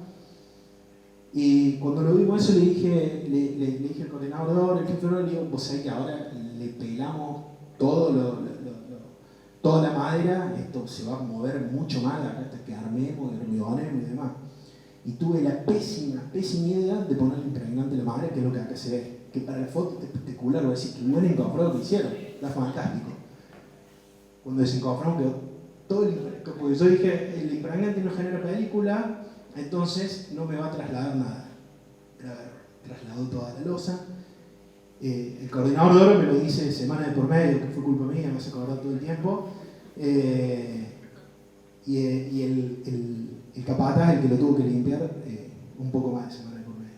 Y cuando lo vimos eso le dije al coordinador, el jefe le digo, vos sabés que ahora le pelamos toda la madera, esto se va a mover mucho más hasta que armemos, hormigonemos y demás. Y tuve la pésima idea de ponerle impregnante a la madera, que es lo que acá se ve. Que para la foto es espectacular, voy a decir que buen encofrado que hicieron, está fantástico. Cuando desencoframos quedó todo el impregnante, porque yo dije, el impregnante no genera película, entonces no me va a trasladar nada. Trasladó toda la losa. El coordinador de oro me lo dice semana de por medio, que fue culpa mía, me hace acordar todo el tiempo. Y el capataz, el que lo tuvo que limpiar, un poco más de semana de por medio.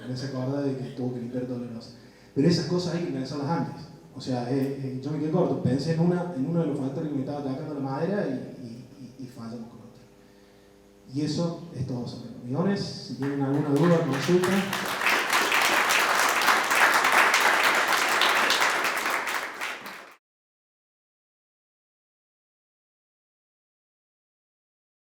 Me hace acordar de que tuvo que limpiar toda la losa. Pero esas cosas hay que pensarlas antes. O sea, yo me quedé corto, pensé en uno de los factores que me estaba atacando la madera y fallamos con otro. Y eso es todo sobre hormigones. Si tienen alguna duda, consulta.